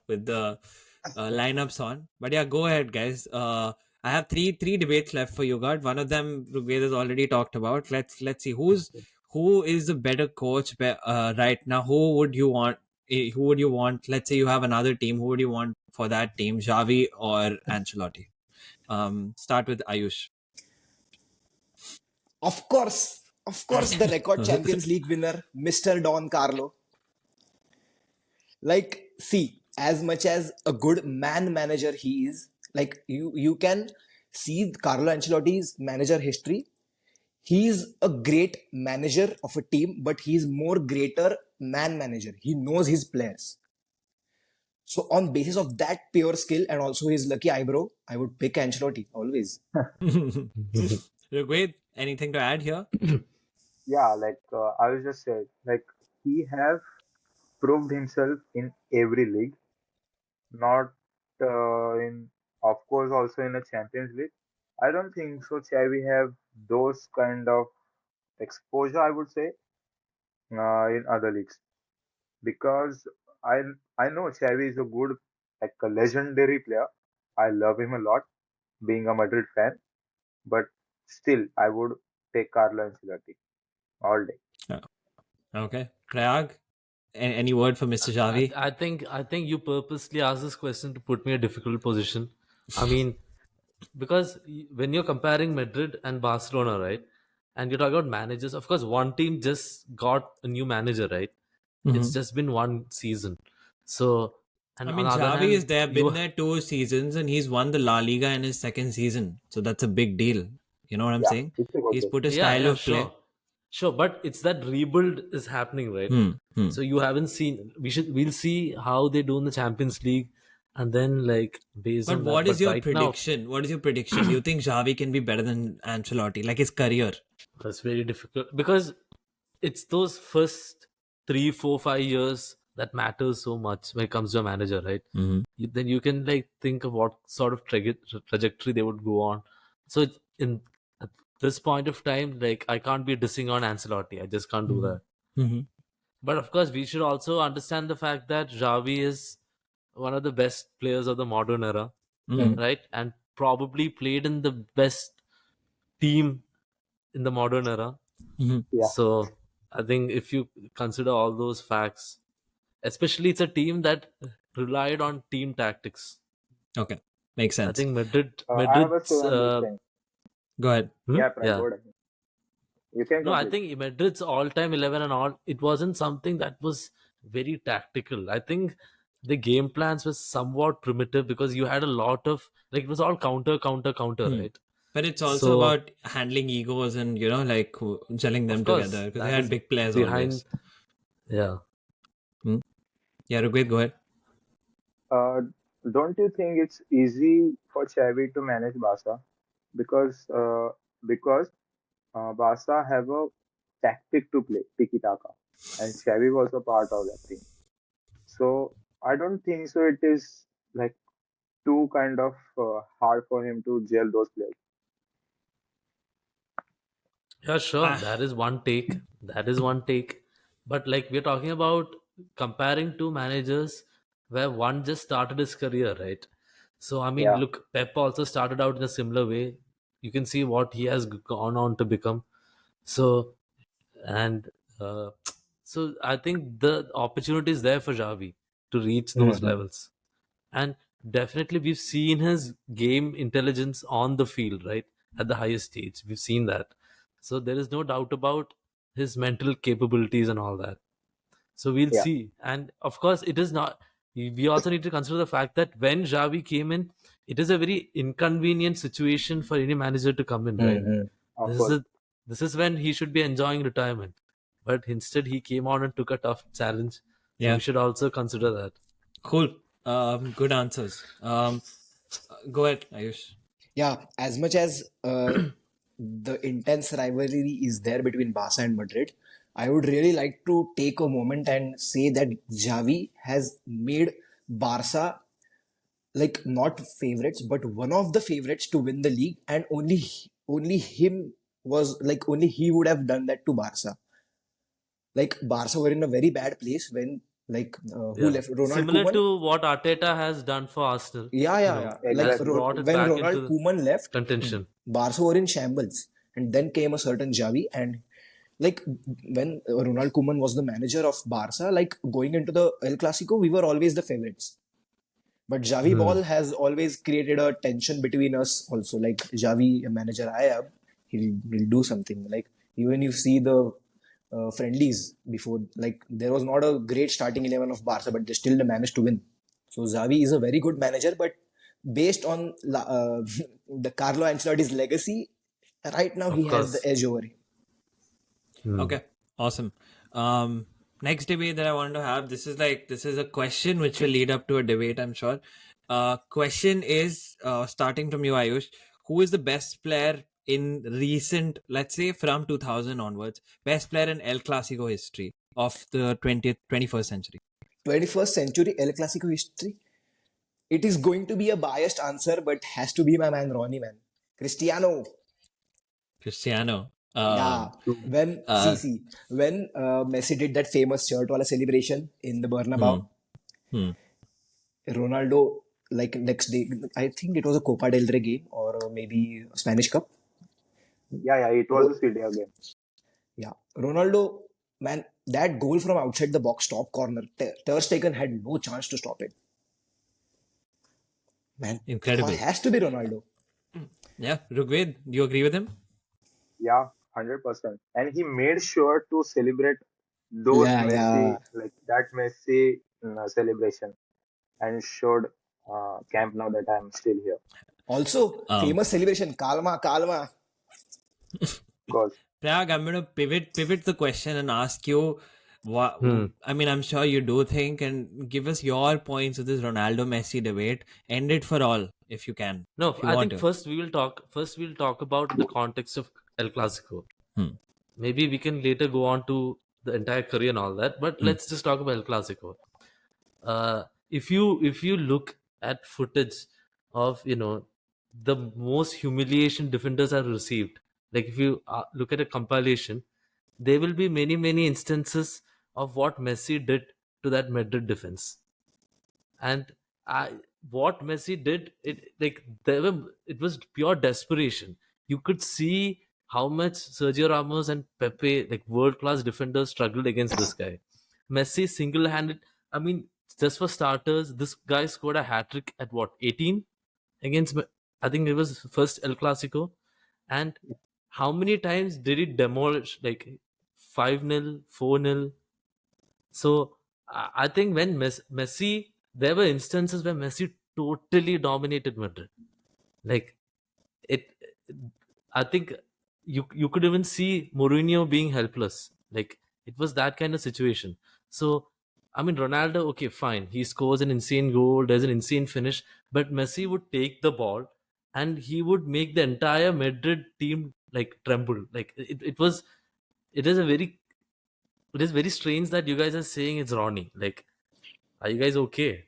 S1: lineups on. But yeah, go ahead, guys. I have three debates left for you, God. One of them Rugved has already talked about. Let's see who is the better coach right now. Who would you want? Who would you want? Let's say you have another team. Who would you want for that team? Xavi or Ancelotti? Start with Ayush.
S2: Of course, the record Champions League winner, Mr. Don Carlo. Like, see, as much as a good man manager he is, like you can see Carlo Ancelotti's manager history. He's a great manager of a team, but he's more greater man manager. He knows his players. So on basis of that pure skill and also his lucky eyebrow, I would pick Ancelotti always.
S1: Rugved, anything to add here?
S3: Yeah, like I was just said, like he have proved himself in every league, not in, of course, also in the Champions League. I don't think so. Xavi have those kind of exposure, I would say, in other leagues because I I know Xavi is a good, like a legendary player. I love him a lot, being a Madrid fan, but still I would take Carlo Ancelotti all day.
S1: Oh, okay, Prayag. Any word for Mr. Xavi?
S4: I think you purposely asked this question to put me in a difficult position. I mean, because when you're comparing Madrid and Barcelona, right, and you're talking about managers, of course, one team just got a new manager, right? It's
S1: Mhm.
S4: just been one season. So, and
S1: I
S4: on
S1: mean,
S4: the other
S1: Xavi is
S4: hand,
S1: there,
S4: you
S1: been there 2 seasons, and he's won the La Liga in his second season. So that's a big deal. You know what I'm
S3: Yeah,
S1: saying?
S3: it's a good
S1: He's
S3: day.
S1: put a
S4: yeah,
S1: style
S4: yeah,
S1: of play.
S4: sure, but it's that rebuild is happening, right?
S1: Hmm. Hmm.
S4: So you haven't seen. We'll see how they do in the Champions League, and then like based
S1: But
S4: on that.
S1: what is
S4: But
S1: your
S4: right now,
S1: prediction? What is your prediction? Do you think Xavi can be better than Ancelotti, like his career?
S4: that's very difficult because it's those first 3, 4, 5 years that matters so much when it comes to a manager, right?
S1: Mm-hmm.
S4: Then you can like think of what sort of trajectory they would go on. So in at this point of time, like I can't be dissing on Ancelotti. I just can't do that.
S1: Mm-hmm.
S4: But of course, we should also understand the fact that Xavi is one of the best players of the modern era,
S1: Mm-hmm.
S2: Mhm.
S4: right? And probably played in the best team in the modern era.
S1: Mm-hmm.
S3: Yeah.
S4: So I think if you consider all those facts, especially it's a team that relied on team tactics.
S1: Okay, makes
S4: I
S1: sense.
S4: think Madrid,
S3: I have a say
S4: Madrid's,
S3: on this thing.
S1: Go ahead.
S3: Yeah, Prime,
S4: yeah.
S3: go ahead. You can
S4: No, I
S3: complete.
S4: think Madrid's all-time 11 and all, it wasn't something that was very tactical. I think the game plans were somewhat primitive because you had a lot of like it was all counter, counter, counter,
S1: Hmm.
S4: right?
S1: But it's also
S4: So
S1: about handling egos and like gelling
S4: of
S1: them
S4: course
S1: together because they
S4: that
S1: had
S4: is
S1: big players
S4: behind.
S1: always.
S4: Yeah,
S1: Hmm? Yeah, Rugved, go ahead.
S3: Uh, don't you think it's easy for Xavi to manage Barca? Because Barca have a tactic to play, tiki taka, and Xavi was a part of that team. So I don't think so. It is like too kind of hard for him to gel those players.
S4: yeah, sure.
S1: Ah,
S4: That is one take. That is one take. But like we're talking about comparing two managers where one just started his career, right? So I mean,
S3: Yeah,
S4: look, Pep also started out in a similar way. You can see what he has gone on to become. So and uh, so I think the opportunity is there for Javi to reach those
S2: Mhm.
S4: levels, and definitely we've seen his game intelligence on the field, right, at the highest stage. We've seen that, so there is no doubt about his mental capabilities and all that. So we'll
S3: yeah,
S4: see. And of course, it is not. We also need to consider the fact that when Javi came in, it is a very inconvenient situation for any manager to come in, right?
S2: Mhm.
S3: of
S4: This is
S3: course.
S4: this is when he should be enjoying retirement, but instead he came on and took a tough challenge. So we
S1: yeah,
S4: should also consider that.
S1: cool. Good answers. Go ahead, Ayush.
S2: Yeah, as much as the intense rivalry is there between Barca and Madrid, I would really like to take a moment and say that Xavi has made Barca like not favorites, but one of the favorites to win the league, and only him was like only he would have done that to Barca. Like Barca were in a very bad place when who
S4: Yeah,
S2: left Ronald
S4: similar
S2: Koeman.
S4: to what Arteta has done for Arsenal.
S2: Yeah,
S4: You
S2: yeah,
S4: know,
S2: yeah. Like
S4: has
S3: Exactly.
S4: brought it
S2: When
S4: back
S2: Ronald
S4: into
S2: Koeman left,
S4: contention.
S2: Barca were in shambles, and then came a certain Xavi, and like when Ronald Koeman was the manager of Barca, like going into the El Clasico, we were always the favorites. But Xavi
S4: Hmm.
S2: Ball has always created a tension between us also. Like Xavi, a manager I am, he'll do something. Like even you see the friendlies before, like there was not a great starting 11 of Barca, but they still managed to win. So Xavi is a very good manager, but based on the Carlo Ancelotti's legacy, right now he
S4: Of
S2: has the
S4: course.
S2: edge over him.
S4: Hmm.
S1: Okay, awesome. Next debate that I want to have. This is a question which will lead up to a debate, I'm sure. Question is starting from you, Ayush. Who is the best player in recent, let's say from 2000 onwards, best player in El Clasico history of the 20th, 21st century?
S2: 21st century El Clasico history. It is going to be a biased answer, but has to be my man Ronnie, man. Cristiano.
S1: Cristiano.
S2: Yeah.
S3: True.
S2: See,
S1: Uh,
S2: see, when Messi did that famous shirt wala celebration in the
S1: hmm,
S2: Bernabeu,
S1: hmm.
S2: Ronaldo, like next day, I think it was a Copa del Rey game or maybe a Spanish Cup.
S3: Yeah, yeah, it was a
S2: Ro-
S3: CDA game.
S2: yeah. Ronaldo, man, that goal from outside the box, top corner, Ter Stegen had no chance to stop it. Man,
S1: Incredible.
S2: has to be Ronaldo.
S1: Yeah, Rugved, do you agree with him?
S3: Yeah, 100%. And he made sure to celebrate those
S2: Yeah, yeah.
S3: Messi, like that Messi celebration, and showed Camp now that I'm still here.
S2: Also,
S1: Um,
S2: famous celebration, Kalma, Kalma.
S3: Because
S1: Prag, I'm going to pivot the question and ask you what
S4: Hmm.
S1: I mean, I'm sure you do think, and give us your points of this Ronaldo Messi debate. End it for all if you can,
S4: No,
S1: if you
S4: I
S1: want
S4: think
S1: to.
S4: first we will talk. First, we'll talk about the context of El Clasico.
S1: Hmm.
S4: Maybe we can later go on to the entire career and all that. But
S1: Hmm.
S4: let's just talk about El Clasico. If you look at footage of the most humiliation defenders have received, like if you look at a compilation, there will be many instances of what Messi did to that Madrid defense. And what Messi did, it was pure desperation. You could see how much Sergio Ramos and Pepe, like world class defenders, struggled against this guy. Messi single handed. I mean, just for starters, this guy scored a hat trick at what 18 against. I think it was first El Clasico, and how many times did he demolish like 5-0, 4-0? So I think when Messi, there were instances where Messi totally dominated Madrid. Like it, I think you could even see Mourinho being helpless. Like it was that kind of situation. So I mean, Ronaldo, okay, fine, he scores an insane goal, there's an insane finish, but Messi would take the ball and he would make the entire Madrid team like tremble. Like it was, it is a very, it is very strange that you guys are saying it's Ronnie. Like, are you guys okay?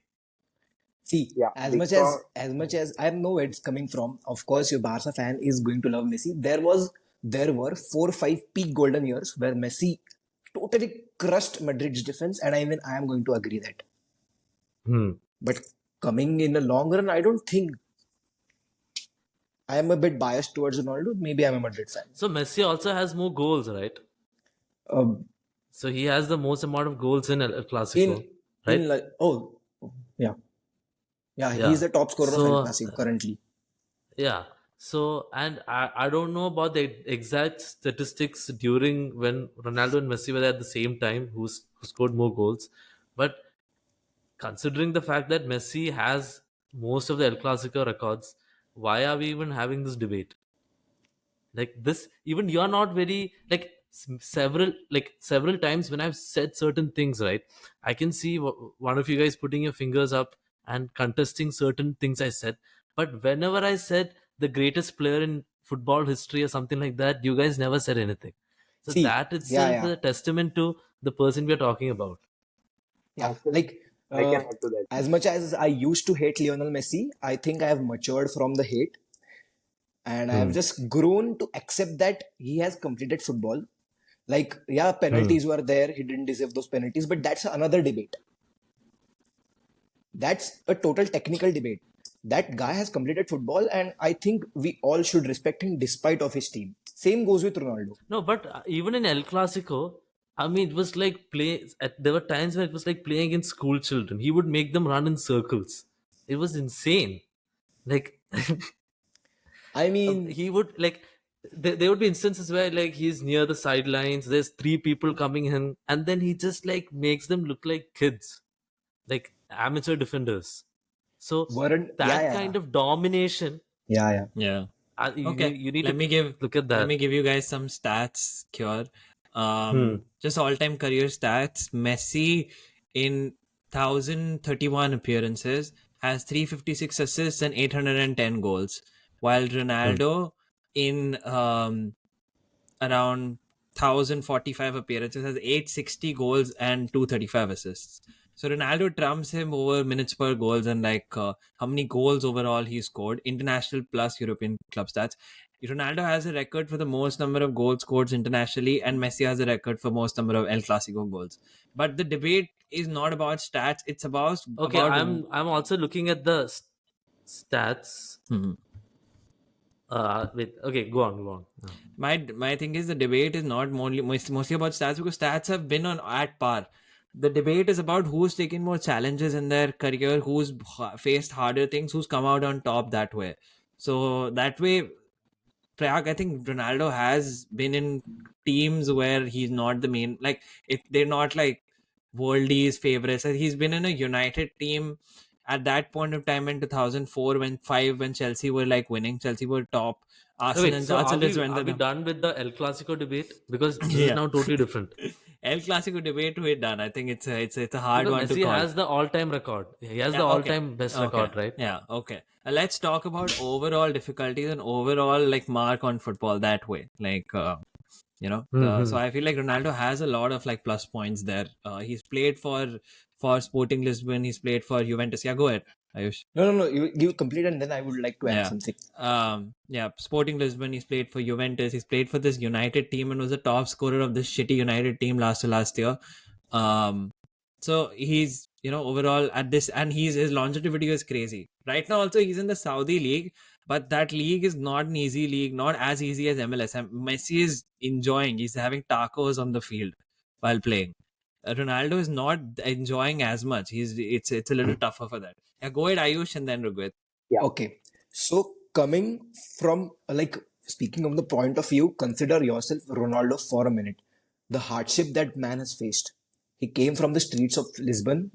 S2: See,
S3: yeah,
S2: as much
S3: because
S2: as I know where it's coming from, of course your Barca fan is going to love Messi. There were 4 or 5 peak golden years where Messi totally crushed Madrid's defense, and even I am going to agree that.
S4: Hmm.
S2: But coming in the long run, I don't think I am a bit biased towards Ronaldo. Maybe I'm a Madrid fan.
S4: So Messi also has more goals, right?
S2: Um,
S4: So he has the most amount of goals in El
S2: in
S4: Clasico, right?
S2: in like yeah, yeah, he's
S4: Yeah.
S2: the top scorer of El
S4: So
S2: Clasico currently.
S4: yeah. So and I don't know about the exact statistics during when Ronaldo and Messi were there at the same time, who scored more goals, but considering the fact that Messi has most of the El Clasico records, why are we even having this debate? Like this, even you're not very like several times when I've said certain things, right? I can see one of you guys putting your fingers up and contesting certain things I said. But whenever I said the greatest player in football history or something like that, you guys never said anything. So
S2: See,
S4: that
S2: yeah,
S4: itself
S2: yeah,
S4: is a testament to the person we are talking about.
S2: yeah.
S3: Actually,
S2: Like,
S3: I
S2: uh,
S3: can add to that.
S2: as much as I used to hate Lionel Messi, I think I have matured from the hate, and I have
S4: Hmm.
S2: just grown to accept that he has completed football. Like, yeah,
S4: Hmm.
S2: penalties were there. He didn't deserve those penalties, but that's another debate. That's a total technical debate. That guy has completed football, and I think we all should respect him despite of his team. Same goes with Ronaldo.
S4: No, but even in El Clasico, I mean, it was like play. There were times where it was like playing against school children. He would make them run in circles. It was insane. Like
S2: I mean,
S4: he would like. There would be instances where like he's near the sidelines. There's three people coming in, and then he just like makes them look like kids, like amateur defenders. So
S2: weren't yeah,
S4: that
S2: yeah,
S4: kind of domination,
S2: yeah, yeah.
S1: Yeah.
S4: you
S1: Okay.
S4: you need
S1: Let
S4: to
S1: me give
S4: look at
S1: let
S4: that.
S1: me give you guys some stats here.
S4: Hmm.
S1: Just all-time career stats. Messi in 1031 appearances has 356 assists and 810 goals, while
S4: Hmm.
S1: Ronaldo in around 1045 appearances has 860 goals and 235 assists. So Ronaldo trumps him over minutes per goals and like how many goals overall he scored, international plus European club stats. Ronaldo has a record for the most number of goals scored internationally, and Messi has a record for most number of El Clasico goals. But the debate is not about stats; it's
S4: Okay,
S1: about.
S4: I'm also looking at the stats.
S1: Mhm.
S4: Wait. Okay, go on, go on.
S1: My thing is the debate is not mostly about stats because stats have been on at par. The debate is about who's taken more challenges in their career, who's faced harder things, who's come out on top that way. So that way, Prag, I think Ronaldo has been in teams where he's not the main, like if they're not like worldies favorites. He's been in a United team at that point of time in 2004 when Chelsea were like winning. Chelsea were top.
S4: Oh, wait.
S1: Arsenal
S4: So
S1: Arsenal just went
S4: are we
S1: there.
S4: done with the El Clasico debate? Because this is
S1: Yeah.
S4: now totally different.
S1: El Clasico debate we're done. I think it's a hard
S4: Because
S1: one to
S4: Messi
S1: call.
S4: has the all-time record. He has
S1: Yeah,
S4: the
S1: okay.
S4: all-time best
S1: Okay.
S4: record, right?
S1: Yeah, okay. Let's talk about overall difficulties and overall like mark on football that way. Like so
S4: Hmm.
S1: I feel like Ronaldo has a lot of like plus points there. He's played for Sporting Lisbon, he's played for Juventus. Yeah, go ahead, Ayush.
S2: No, no, no. You complete, and then I would like to add
S1: Yeah.
S2: something.
S1: Yeah, Sporting Lisbon, he's played for Juventus, he's played for this United team and was a top scorer of this shitty United team last year. Um, so he's, overall at this, and his longevity is crazy. Right now, also, he's in the Saudi league, but that league is not an easy league, not as easy as MLS. And Messi is enjoying, he's having tacos on the field while playing. Ronaldo is not enjoying as much. It's a little tougher for that. Yeah, go ahead, Ayush, and then Rugved.
S3: Yeah.
S2: Okay. So coming from like speaking of the point of view, consider yourself Ronaldo for a minute. The hardship that man has faced. He came from the streets of Lisbon.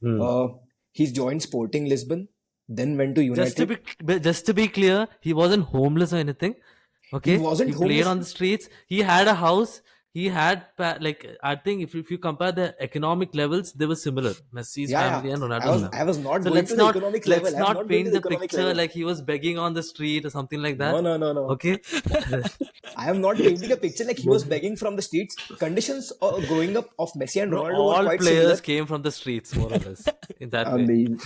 S4: Hmm.
S2: Uh, he joined Sporting Lisbon, then went to
S4: Just to
S2: United.
S4: just to be clear, he wasn't homeless or anything.
S2: He
S4: Okay,
S2: wasn't
S4: he played
S2: homeless.
S4: on the streets. He had a house. He had like I think if you compare the economic levels, they were similar. Messi's
S2: Yeah, yeah.
S4: family and
S2: I
S4: Ronaldo's
S2: was
S4: family.
S2: I was not
S4: So
S2: going to the economic level.
S4: let's
S2: I have
S4: not
S2: not been to
S4: paint
S2: the
S4: the
S2: economic
S4: picture
S2: level.
S4: like he was begging on the street or something like
S2: No,
S4: that.
S2: no, no, no.
S4: Okay.
S2: I am not painting a picture like he was begging from the streets. Conditions growing up of Messi and
S4: No,
S2: Ronaldo were
S4: all
S2: quite similar.
S4: players came from the streets, more or less, in that
S2: I
S4: way.
S2: mean,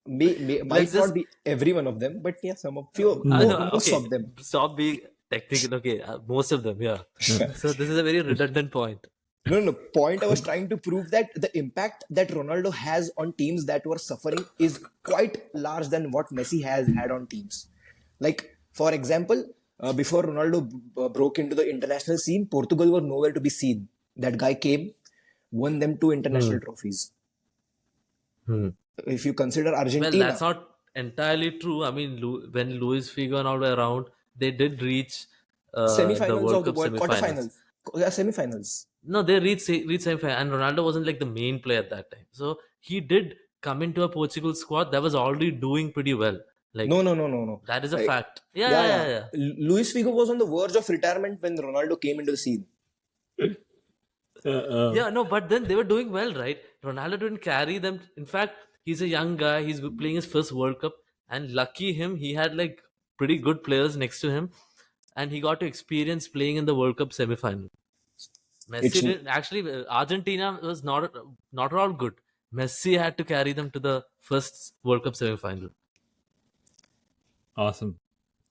S4: Let's
S2: might not
S4: just
S2: be every one of them, but yeah, some of few,
S4: no,
S2: most
S4: okay.
S2: of them.
S4: Stop being technical. Okay, most of them, yeah. So this is a very redundant point.
S2: No, no, no. Point I was trying to prove that the impact that Ronaldo has on teams that were suffering is quite large than what Messi has had on teams. Like, for example, before Ronaldo broke into the international scene, Portugal were nowhere to be seen. That guy came, won them two
S4: Hmm.
S2: international trophies.
S4: Hmm.
S2: If you consider
S4: Well, that's
S2: Argentina,
S4: not entirely true. I mean, when Luis Figo and all were around, they did reach the
S2: semifinals
S4: World
S2: of the
S4: Cup
S2: World
S4: semifinals.
S2: quarterfinals, yeah, semifinals.
S4: No, they reached semifinal, and Ronaldo wasn't like the main player at that time. So he did come into a Portugal squad that was already doing pretty well.
S2: No,
S4: Like
S2: no, no, no, no.
S4: that is a
S2: I,
S4: fact. Yeah,
S2: yeah,
S4: yeah,
S2: yeah.
S4: yeah, yeah.
S2: Luis Figo was on the verge of retirement when Ronaldo came into the scene.
S1: Uh,
S4: Yeah, no, but then they were doing well, right? Ronaldo didn't carry them. In fact, He's a young guy. He's playing his first World Cup, and lucky him, he had like pretty good players next to him, and he got to experience playing in the World Cup semi-final.
S2: It's
S4: Messi did actually. Argentina was not at all good. Messi had to carry them to the first World Cup semi-final.
S1: Awesome.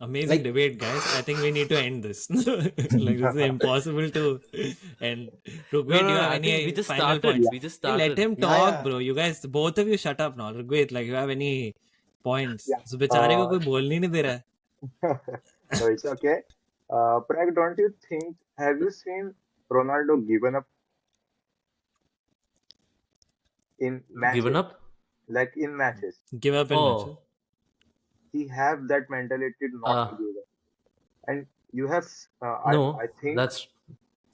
S1: Amazing
S2: like
S1: debate, guys. I think we need to end this. Like, this is impossible to end.
S4: No,
S1: Rugved, do
S4: no,
S1: you
S4: no.
S1: have
S4: I think we
S1: any
S4: just
S1: final
S4: started.
S1: points?
S3: Yeah,
S4: We just
S1: Hey, let
S4: started.
S1: him
S2: yeah,
S1: talk,
S2: yeah.
S1: bro. You guys, both of you shut up now. Rugved, like, you have any points?
S3: yeah.
S1: So बेचारे को कोई बोलने नहीं दे रहा है.
S3: No, it's okay. Prag, don't you think? Have you seen Ronaldo given up in
S4: Given
S3: matches?
S4: up?
S3: Like in matches,
S1: Give up in matches.
S4: Oh,
S3: he have that mentality not
S4: uh,
S3: to give up. And you have, I
S4: no.
S3: think,
S4: That's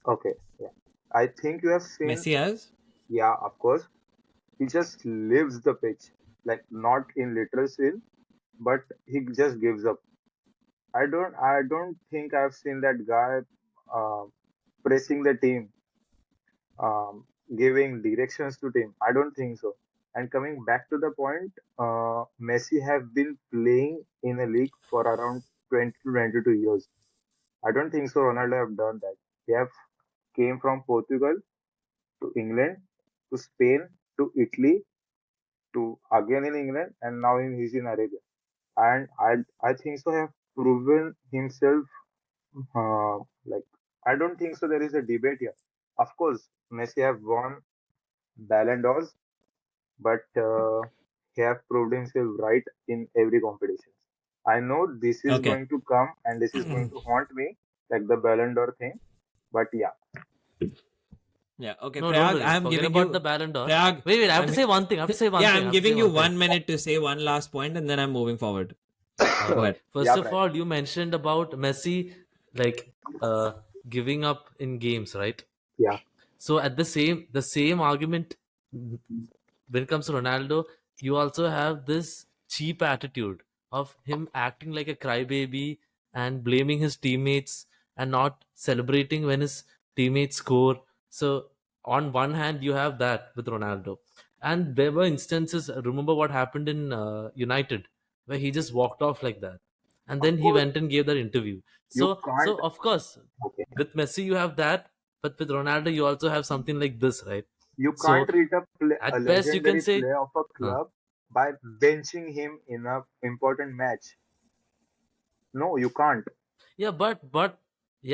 S3: okay, yeah, I think you have seen,
S1: Messi has?
S3: yeah, of course, he just leaves the pitch, like not in literal sense, but he just gives up. I don't think I've seen that guy uh, pressing the team, um, giving directions to team. I don't think so. And coming back to the point, Messi have been playing in a league for around 20 to 22 years. I don't think so. Ronaldo have done that. He have came from Portugal to England to Spain to Italy to again in England and now he's in Arabia. And I think so. Have proven himself. Like I don't think so. There is a debate here. Of course, Messi have won Ballon d'Ors, but he have proved himself right in every competition. I know this is
S1: Okay.
S3: going to come and this is going to haunt me, like the Ballon d'Or thing. But yeah,
S1: Yeah, okay.
S4: no. Don't
S1: Prayag,
S4: worry.
S1: I'm
S4: Forget
S1: giving
S4: about
S1: you.
S4: the Ballon d'Or.
S1: Prayag,
S4: Wait, wait. I have to
S1: I'm.
S4: say one thing. I have to say one
S1: Yeah,
S4: thing. I
S1: I'm
S4: have to say
S1: giving you
S4: one thing.
S1: 1 minute to say one last point and then I'm moving forward. Go
S4: Okay.
S1: ahead.
S4: First
S3: yeah,
S4: of
S3: Prag.
S4: all, you mentioned about Messi like uh, giving up in games, right?
S3: Yeah,
S4: So at the same argument when it comes to Ronaldo, you also have this cheap attitude of him acting like a crybaby and blaming his teammates and not celebrating when his teammates score. So on one hand, you have that with Ronaldo, and there were instances. Remember what happened in United, where he just walked off like that, and
S3: of
S4: then he
S3: course
S4: went and gave that interview.
S3: you
S4: So
S3: can't.
S4: of course,
S3: Okay,
S4: with Messi you have that, but with Ronaldo you also have something like this, right?
S3: you can't
S4: So
S3: treat a
S4: at best you can
S3: legendary
S4: say,
S3: player of a
S4: huh.
S3: club by benching him in a important match. No, you can't.
S4: Yeah, but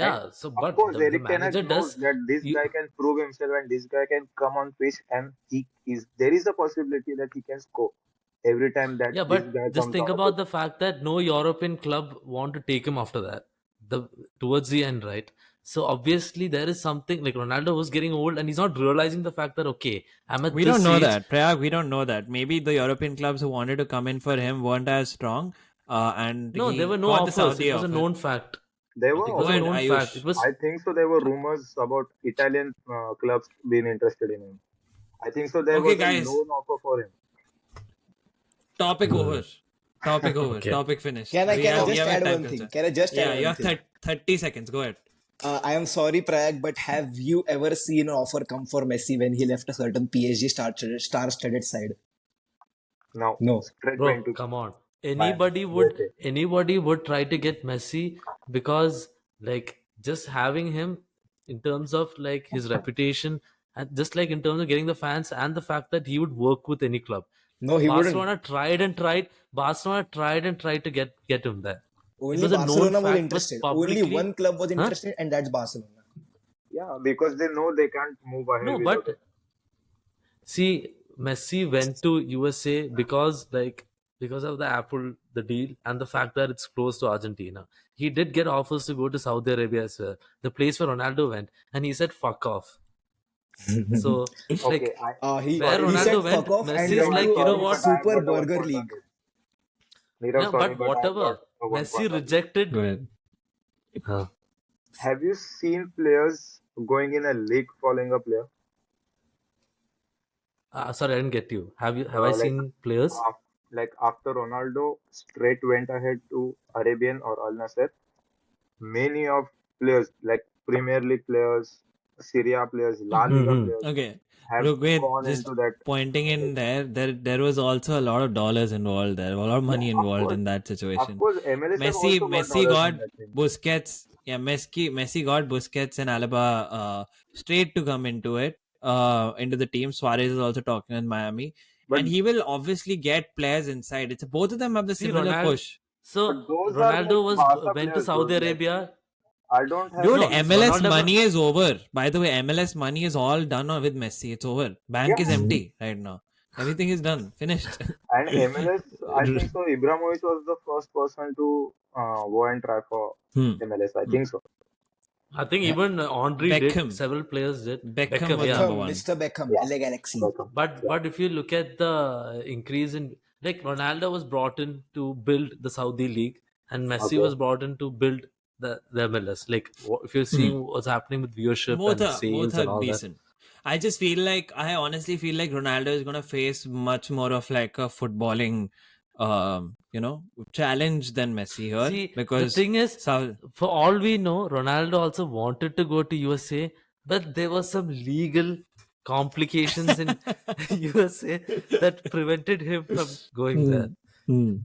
S3: And
S4: yeah. So
S3: of
S4: but
S3: course,
S4: the
S3: Eric Ten Hag
S4: manager
S3: knows
S4: does
S3: that this
S4: you.
S3: guy can prove himself and this guy can come on pitch and he is. There is a possibility that he can score every time that
S4: Yeah,
S3: this
S4: but
S3: guy
S4: just
S3: comes
S4: think
S3: on a
S4: about
S3: pitch.
S4: the fact that no European club want to take him after that. The towards the end, right? So obviously there is something like Ronaldo was getting old and he's not realizing the fact that okay, I'm at
S1: We don't
S4: this
S1: know
S4: age.
S1: that. Prayag, we don't know that. Maybe the European clubs who wanted to come in for him weren't as strong. And
S4: No, there were
S1: he
S4: no
S1: got the
S4: offers. It
S1: Saudi
S4: was a
S1: offer.
S4: known fact.
S3: There
S1: Okay,
S3: were
S4: It
S1: go
S4: was a
S1: ahead,
S3: offers.
S4: known fact. It
S1: Ayush.
S4: was
S3: I think so. There were rumors about Italian clubs being interested in him. I think so. There
S1: Okay,
S3: was a
S1: guys.
S3: loan offer for him.
S1: Topic over. Topic over.
S4: okay.
S1: Topic finished.
S2: Can I
S1: We
S2: can I
S1: have
S3: Okay.
S2: just
S1: a
S2: add
S1: time
S2: one thing?
S1: constraint.
S2: Can I just add
S1: Yeah, you
S2: one
S1: have
S2: thing?
S1: 30 seconds. Go ahead.
S2: I am sorry, Prag, but have you ever seen an offer come for Messi when he left a certain PSG star-studded side?
S3: Now
S2: No.
S3: straight
S4: Bro,
S3: went to
S4: come on.
S3: Miami,
S4: Anybody would
S3: USA.
S4: anybody would try to get Messi because like just having him in terms of like his reputation and just like in terms of getting the fans and the fact that he would work with any club.
S2: No, he wouldn't.
S4: Barcelona tried and tried. Barcelona tried and tried to get him there. It
S2: Only
S4: was a known
S2: Barcelona was
S4: fact, was
S2: interested. Only
S4: publicly,
S2: one club was
S4: huh?
S2: interested, and that's Barcelona.
S3: Yeah, because they know they can't move ahead
S4: No,
S3: without him.
S4: but see, Messi went to USA because of the Apple the deal and the fact that it's close to Argentina. He did get offers to go to Saudi Arabia as well, the place where Ronaldo went, and he said fuck off. So
S3: Okay,
S4: like
S3: I
S2: he
S4: where
S3: sorry
S2: he
S3: to
S4: Ronaldo
S2: said
S4: went,
S2: fuck off and
S4: Messi is
S2: went
S3: Nirav,
S2: to
S4: like, you know
S3: sorry,
S2: a
S3: but
S4: what?
S3: I have
S2: super
S3: got a one
S2: burger
S3: point on
S2: league.
S3: this. Nirav,
S4: Yeah,
S3: sorry,
S4: but
S3: but I have got
S4: whatever.
S3: a one
S4: Messi
S3: point on this.
S1: Go
S4: rejected.
S1: ahead.
S4: Huh.
S3: Have you seen players going in a league following a player?
S4: Sorry, I didn't get you. Have I
S3: Like
S4: seen players?
S3: like after Ronaldo straight went ahead to Arabian or Al Nassr, many of players like Premier League players, Serie A players, La Liga
S4: Hmm.
S3: players,
S1: Okay.
S3: have
S1: Rugved,
S3: gone
S1: just
S3: into that.
S1: pointing in there was also a lot of dollars involved there, a lot of
S3: Yeah,
S1: money
S3: of
S1: involved
S3: course,
S1: in that
S3: of
S1: situation.
S3: course. MLS have also got
S1: Messi
S3: dollars
S1: got
S3: in that thing.
S1: Busquets. Yeah, Messi got Busquets and Alaba straight to come into it, into the team. Suarez is also talking in Miami,
S3: But
S1: and he will obviously get players inside. It's both of them have the
S4: See,
S1: similar
S4: Ronaldo.
S1: push.
S3: but
S4: So
S3: those are like
S4: Ronaldo
S3: Barca
S4: went to
S3: players,
S4: Saudi
S3: dude. Like
S4: Arabia.
S3: I don't have
S1: Dude,
S4: No,
S3: any.
S1: MLS
S4: Ronaldo.
S1: money is over. By the way, MLS money is all done with Messi. It's over. Bank is
S3: Yeah,
S1: empty right now. Everything is done. Finished.
S3: and MLS, I think so. Ibrahimovic was the first person to go and try for
S1: Hmm.
S3: MLS. I think so.
S4: I think even Henry did.
S1: Beckham.
S4: Several players did.
S1: Beckham
S4: Beckham,
S1: was
S4: yeah.
S1: number
S2: Beckham,
S1: one.
S2: Mr. Beckham,
S3: Yeah,
S2: LA Galaxy.
S3: welcome.
S4: But if you look at the increase in, like, Ronaldo was brought in to build the Saudi league, and Messi
S3: Okay.
S4: was brought in to build the MLS. Like, if you're
S1: Hmm.
S4: seeing what's happening with viewership
S1: Both
S4: and
S1: both
S4: sales
S1: are
S4: and all that.
S1: decent. I honestly feel like Ronaldo is gonna face much more of like a footballing, challenge than Messi here,
S4: See, the
S1: because
S4: thing is,
S1: South.
S4: for all we know, Ronaldo also wanted to go to USA, but there was some legal complications in USA that prevented him from going there.
S1: Hmm. Hmm.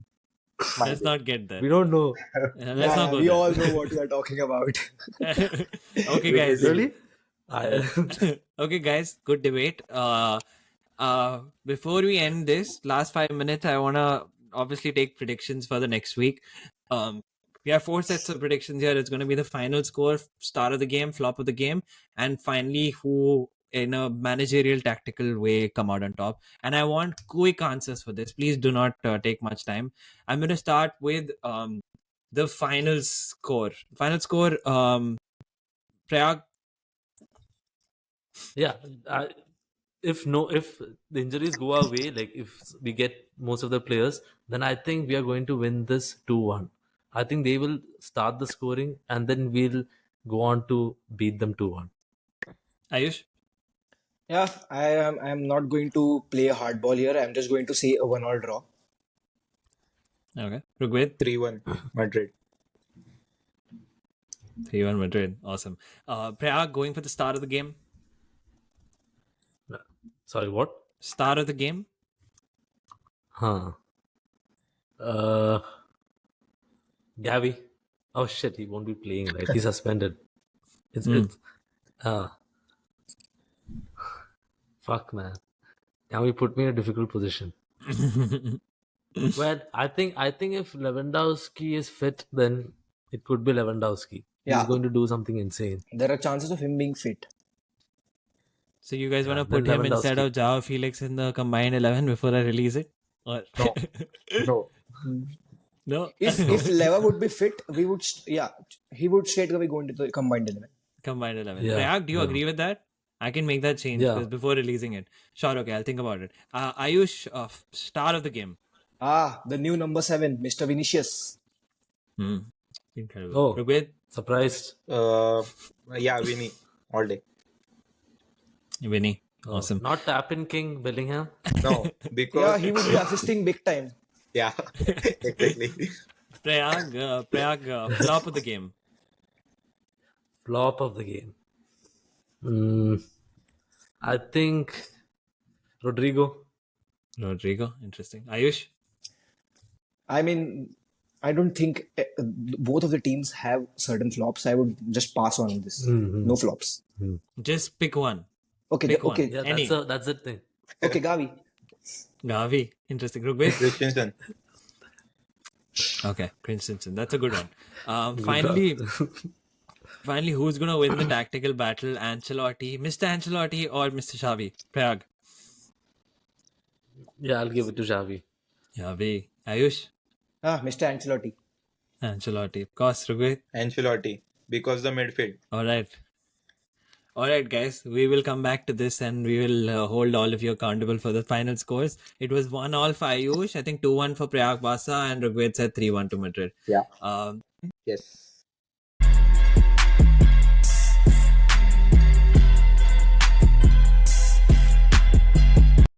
S3: Might
S1: Let's
S3: be.
S1: not get there.
S4: We don't know.
S1: Let's not
S2: Yeah,
S1: go
S2: we
S1: there.
S2: all know what you are talking about.
S1: Okay,
S3: We did
S1: guys.
S3: it.
S4: Really? I,
S1: Okay, guys. Good debate. Before we end this last 5 minutes, I wanna obviously take predictions for the next week. We have 4 sets of predictions here. It's gonna be the final score, start of the game, flop of the game, and finally who in a managerial tactical way come out on top. And I want quick answers for this. Please do not take much time. I'm gonna start with the final score. Final score. Prayag.
S4: yeah. I, if the injuries go away, like if we get most of the players, then I think we are going to win this 2-1. I think they will start the scoring, and then we'll go on to beat them 2-1.
S1: Ayush.
S2: Yeah, I'm not going to play a hardball here. I'm just going to say a 1-all draw.
S1: Okay. Rugved.
S5: 3-1 Madrid.
S1: 3-1 Madrid. Awesome. Prayag, going for the start of the game.
S4: Sorry, what?
S1: Start of the game.
S4: Huh. Gavi. Oh shit, he won't be playing, right? He's suspended. It's fuck, man. Now he put me in a difficult position. Well, I think if Lewandowski is fit, then it could be Lewandowski. He's
S2: Yeah,
S4: going to do something insane.
S2: there are chances of him being fit.
S1: So you guys want
S4: Yeah,
S1: to
S4: then
S1: put him instead
S4: Lewandowski.
S1: of Jao Felix in the combined 11 before I release it? Or
S5: No, no.
S1: no?
S2: If Leva would be fit, he would straight away go into the combined 11.
S1: Combined 11.
S4: Yeah,
S1: Prayag, do you
S4: yeah,
S1: agree with that? I can make that change
S4: yeah.
S1: before releasing it. Sure, okay, I'll think about it. Ayush, star of the game.
S2: The new number 7, Mr. Vinicius.
S1: Incredible.
S4: Oh,
S1: Rugved,
S4: surprised.
S5: Yeah, Winnie all day.
S1: Winnie.
S4: Oh,
S1: Awesome.
S4: not Tappin King Bellingham.
S5: No,
S2: Yeah,
S5: because
S2: he would be assisting big time.
S5: yeah, exactly.
S1: Prayag, flop of the game.
S4: Flop of the game. Mm, I think Rodrigo.
S1: Rodrigo, interesting. Ayush,
S2: I mean, I don't think both of the teams have certain flops. I would just pass on this. No flops.
S1: just pick one.
S2: Okay,
S1: Pick one.
S2: okay,
S4: Yeah,
S1: Any.
S4: that's the thing.
S2: okay, Gavi.
S1: Gavi, interesting. Rugved.
S5: Christensen.
S1: Okay, Christensen. That's a good one.
S4: Good
S1: Finally,
S4: job.
S1: finally, who's gonna win the tactical battle? Ancelotti, Mr. Ancelotti, or Mr. Xavi? Prayag.
S4: Yeah, I'll give it to Xavi.
S1: Xavi. Ayush.
S2: Mr. Ancelotti.
S1: Ancelotti. Of course, Rugved.
S5: Ancelotti, because the midfield.
S1: All right. All right, guys. We will come back to this and we will hold all of you accountable for the final scores. It was 1-all for Ayush. I think 2-1 for Prayag Basa, and Rugved said 3-1 to Madrid.
S3: Yeah.
S1: Um,
S5: Yes.